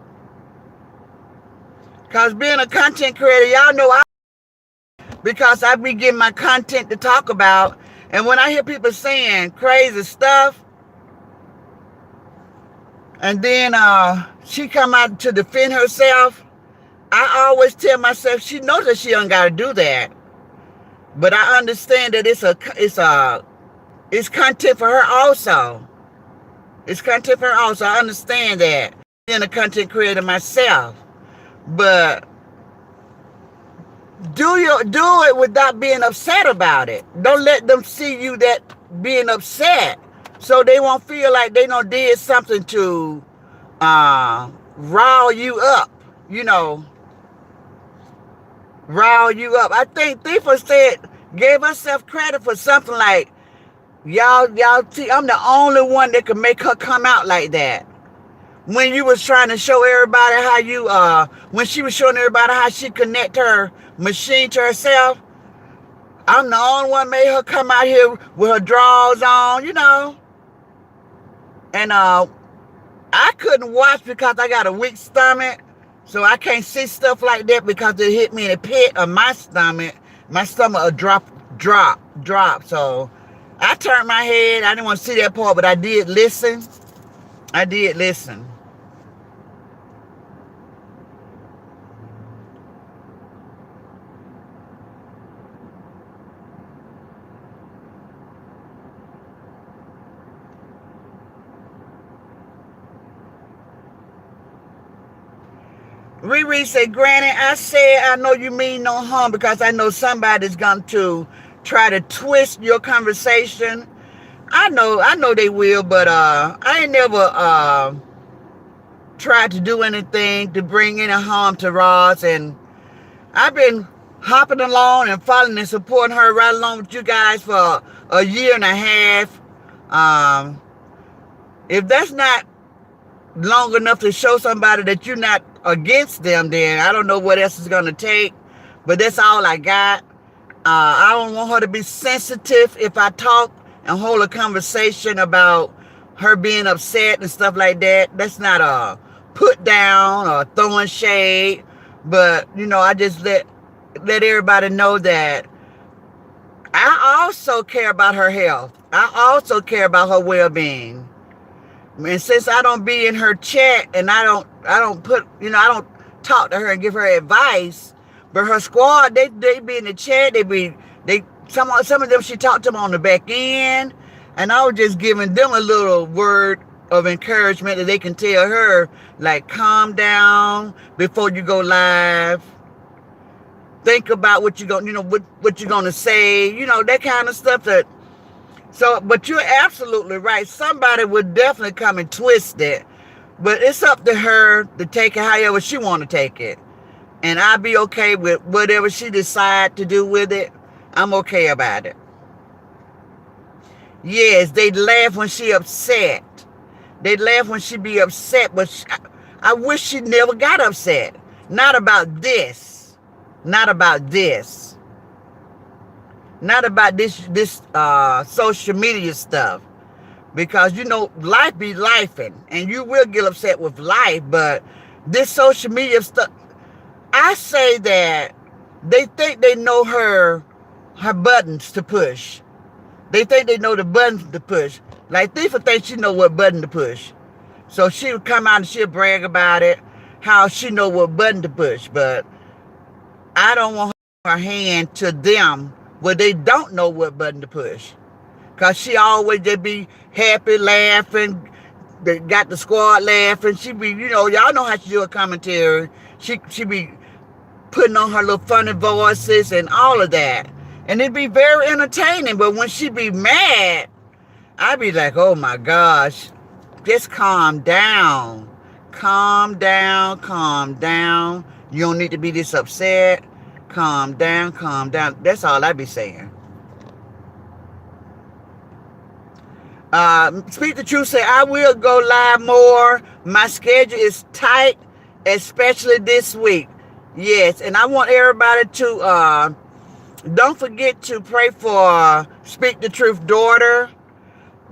Speaker 1: Because being a content creator, y'all know because I be getting my content to talk about. And when I hear people saying crazy stuff, and then she come out to defend herself, I always tell myself she knows that she don't got to do that. But I understand that it's content for her also. It's content for her also. I understand that. Being a content creator myself. But do it without being upset about it. Don't let them see you that being upset, so they won't feel like they done did something to rile you up. Rile you up. I think Tifa gave herself credit for something like, y'all see, I'm the only one that could make her come out like that. When you was trying to show everybody how you, when she was showing everybody how she connect her machine to herself, I'm the only one made her come out here with her drawers on, And I couldn't watch because I got a weak stomach, so I can't see stuff like that because it hit me in the pit of my stomach. My stomach will drop. So I turned my head. I didn't want to see that part, but I did listen. Riri said, Granny, I said I know you mean no harm because I know somebody's going to try to twist your conversation. I know they will, but I ain't never tried to do anything to bring any harm to Roz, and I've been hopping along and following and supporting her right along with you guys for a year and a half. If that's not long enough to show somebody that you're not against them, then I don't know what else is going to take, but that's all I got. I don't want her to be sensitive if I talk and hold a conversation about her being upset and stuff like that. That's not a put down or throwing shade, but I just let everybody know that I also care about her health. I also care about her well-being. And since I don't be in her chat and I don't talk to her and give her advice, but her squad, they be in the chat, some of them she talked to them on the back end, and I was just giving them a little word of encouragement that they can tell her, like, calm down before you go live. Think about what you're going, what you're going to say, that kind of stuff. But you're absolutely right. Somebody would definitely come and twist it, but it's up to her to take it however she want to take it, and I'll be okay with whatever she decide to do with it. I'm okay about it. Yes, they laugh when she upset. They laugh when she be upset, but I wish she never got upset. Not about this. Not about this. Not about this social media stuff. Because, life be lifing, and you will get upset with life, but this social media stuff, I say that they think they know her buttons to push. They think they know the buttons to push. Like Tifa thinks she know what button to push. So she'll come out and she'll brag about it, how she know what button to push. But I don't want her hand to them where they don't know what button to push. Because she always just be happy, laughing. They got the squad laughing. She be, y'all know how she do a commentary. She be putting on her little funny voices and all of that. And it'd be very entertaining. But when she be mad, I'd be like, oh my gosh, just calm down. Calm down, calm down. You don't need to be this upset. Calm down, calm down. That's all I'd be saying. Speak the Truth say, I will go live more. My schedule is tight, especially this week. Yes, and I want everybody to, don't forget to pray for Speak the Truth daughter.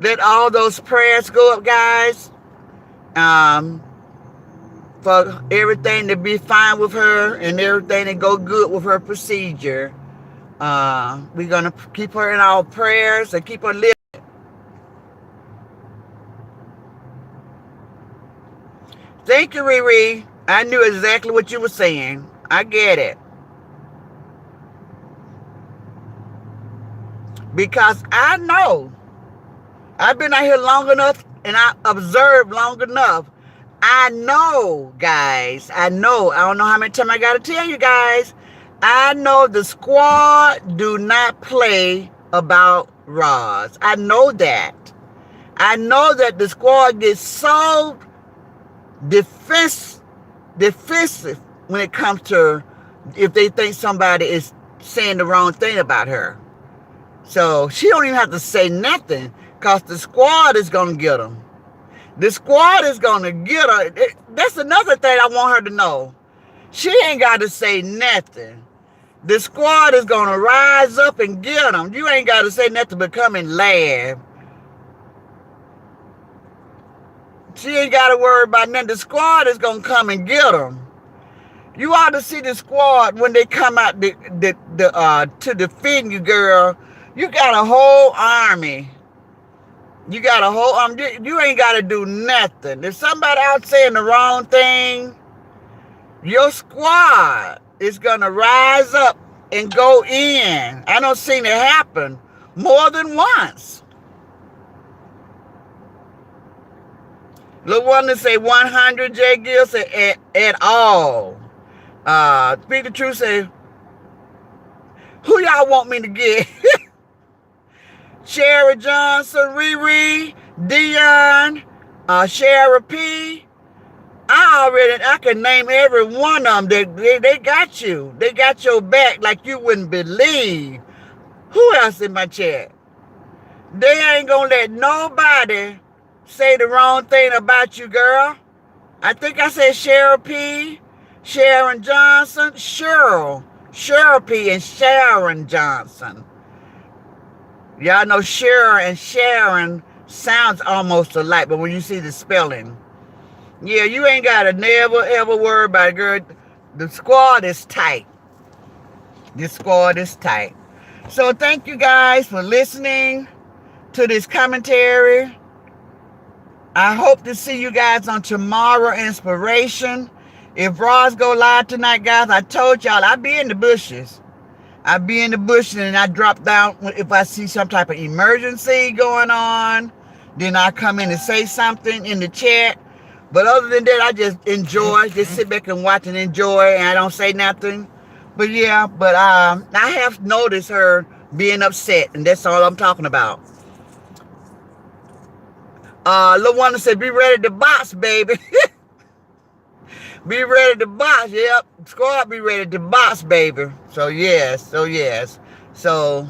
Speaker 1: Let all those prayers go up, guys. For everything to be fine with her and everything to go good with her procedure. We're going to keep her in our prayers and keep her living. Thank you, Riri. I knew exactly what you were saying. I get it. Because I know. I've been out here long enough and I observed long enough. I know, guys. I know. I don't know how many times I got to tell you guys. I know the squad do not play about Roz. I know that. I know that the squad gets so defensive when it comes to if they think somebody is saying the wrong thing about her. So she don't even have to say nothing because the squad is going to get them. The squad is going to get her. That's another thing I want her to know. She ain't got to say nothing. The squad is going to rise up and get them. You ain't got to say nothing but come and laugh. She ain't got to worry about nothing. The squad is going to come and get them. You ought to see the squad when they come out to defend you, girl. You got a whole army. You got a whole you ain't got to do nothing. If somebody out saying the wrong thing, your squad is going to rise up and go in. I don't seen it happen more than once. Look, one to say 100, Jay Gill said at all. Speak the Truth say, who y'all want me to get? Sherry Johnson, Riri, Dion, Shara P. I can name every one of them. They got you. They got your back like you wouldn't believe. Who else in my chat? They ain't gonna let nobody say the wrong thing about you, girl. I think I said Shara P, Sharon Johnson, Cheryl P, and Sharon Johnson. Y'all know Cheryl and Sharon sounds almost alike, but when you see the spelling, yeah, you ain't got to never, ever worry about it, girl. The squad is tight. The squad is tight. So thank you guys for listening to this commentary. I hope to see you guys on Tomorrow Inspiration. If Roz go live tonight, guys, I told y'all I'll be in the bushes. I be in the bushes and I drop down if I see some type of emergency going on. Then I come in and say something in the chat. But other than that, I just enjoy, just sit back and watch and enjoy, and I don't say nothing. But yeah, I have noticed her being upset, and that's all I'm talking about. LaWanda said, be ready to box, baby. Be ready to box. Yep. Squad, be ready to box, baby. So, yes. So,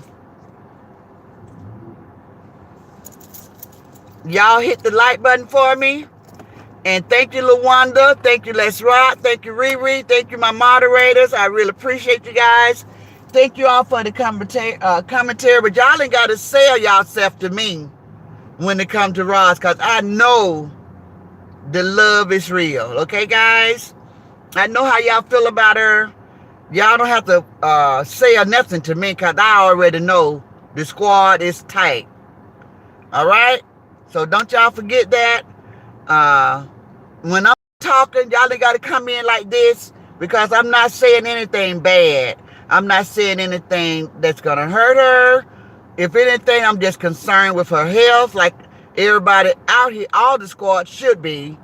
Speaker 1: y'all hit the like button for me. And thank you, LaWanda. Thank you, Let's Rock. Thank you, Riri. Thank you, my moderators. I really appreciate you guys. Thank you all for the commentary. But y'all ain't got to sell yourself to me when it comes to Roz, because I know the love is real. Okay, guys? I know how y'all feel about her. Y'all don't have to say nothing to me, because I already know the squad is tight. All right? So don't y'all forget that. When I'm talking, y'all ain't got to come in like this, because I'm not saying anything bad. I'm not saying anything that's going to hurt her. If anything, I'm just concerned with her health, like everybody out here, all the squad should be.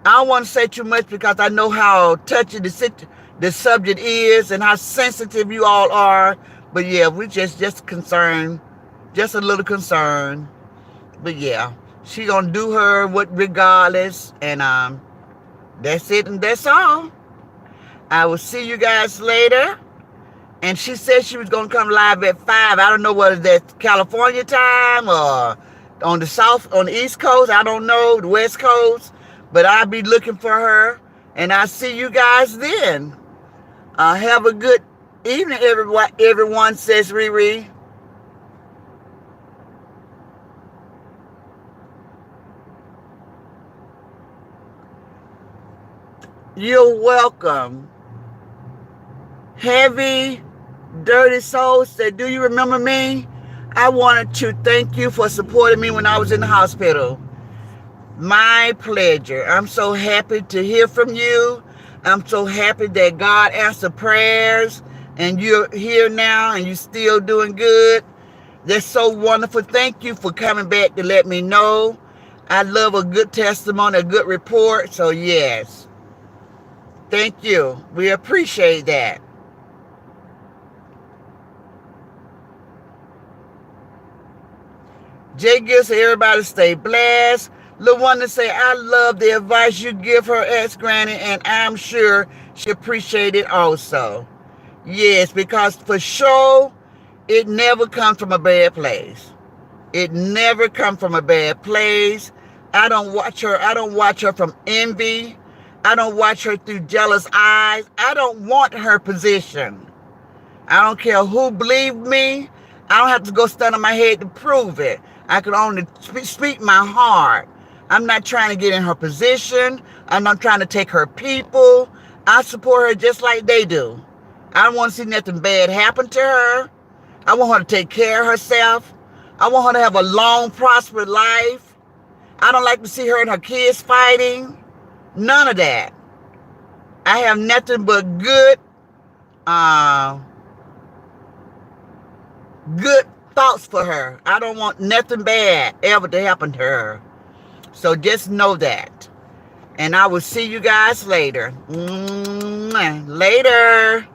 Speaker 1: I don't want to say too much because I know how touchy the subject is and how sensitive you all are. But yeah, we just concerned, just a little concerned. But yeah, she gonna do her what regardless, and that's it and that's all. I will see you guys later. And she said she was gonna come live at 5. I don't know whether that's California time or on the East Coast. I don't know, the West Coast. But I'll be looking for her, and I'll see you guys then. Have a good evening, everyone, says Riri. You're welcome. Heavy, Dirty Soul said, do you remember me? I wanted to thank you for supporting me when I was in the hospital. My pleasure. I'm so happy to hear from you. I'm so happy that God answered prayers and you're here now and you're still doing good. That's so wonderful. Thank you for coming back to let me know. I love a good testimony, a good report. So yes, thank you. We appreciate that. Jay Gill said, everybody stay blessed. LaWanda say, I love the advice you give her ex-granny, and I'm sure she appreciate it also. Yes, because for sure, it never comes from a bad place. It never comes from a bad place. I don't watch her from envy. I don't watch her through jealous eyes. I don't want her position. I don't care who believe me. I don't have to go stand on my head to prove it. I can only speak my heart. I'm not trying to get in her position. I'm not trying to take her people. I support her just like they do. I don't want to see nothing bad happen to her. I want her to take care of herself. I want her to have a long, prosperous life. I don't like to see her and her kids fighting. None of that. I have nothing but good thoughts for her. I don't want nothing bad ever to happen to her. So just know that. And I will see you guys later. Later.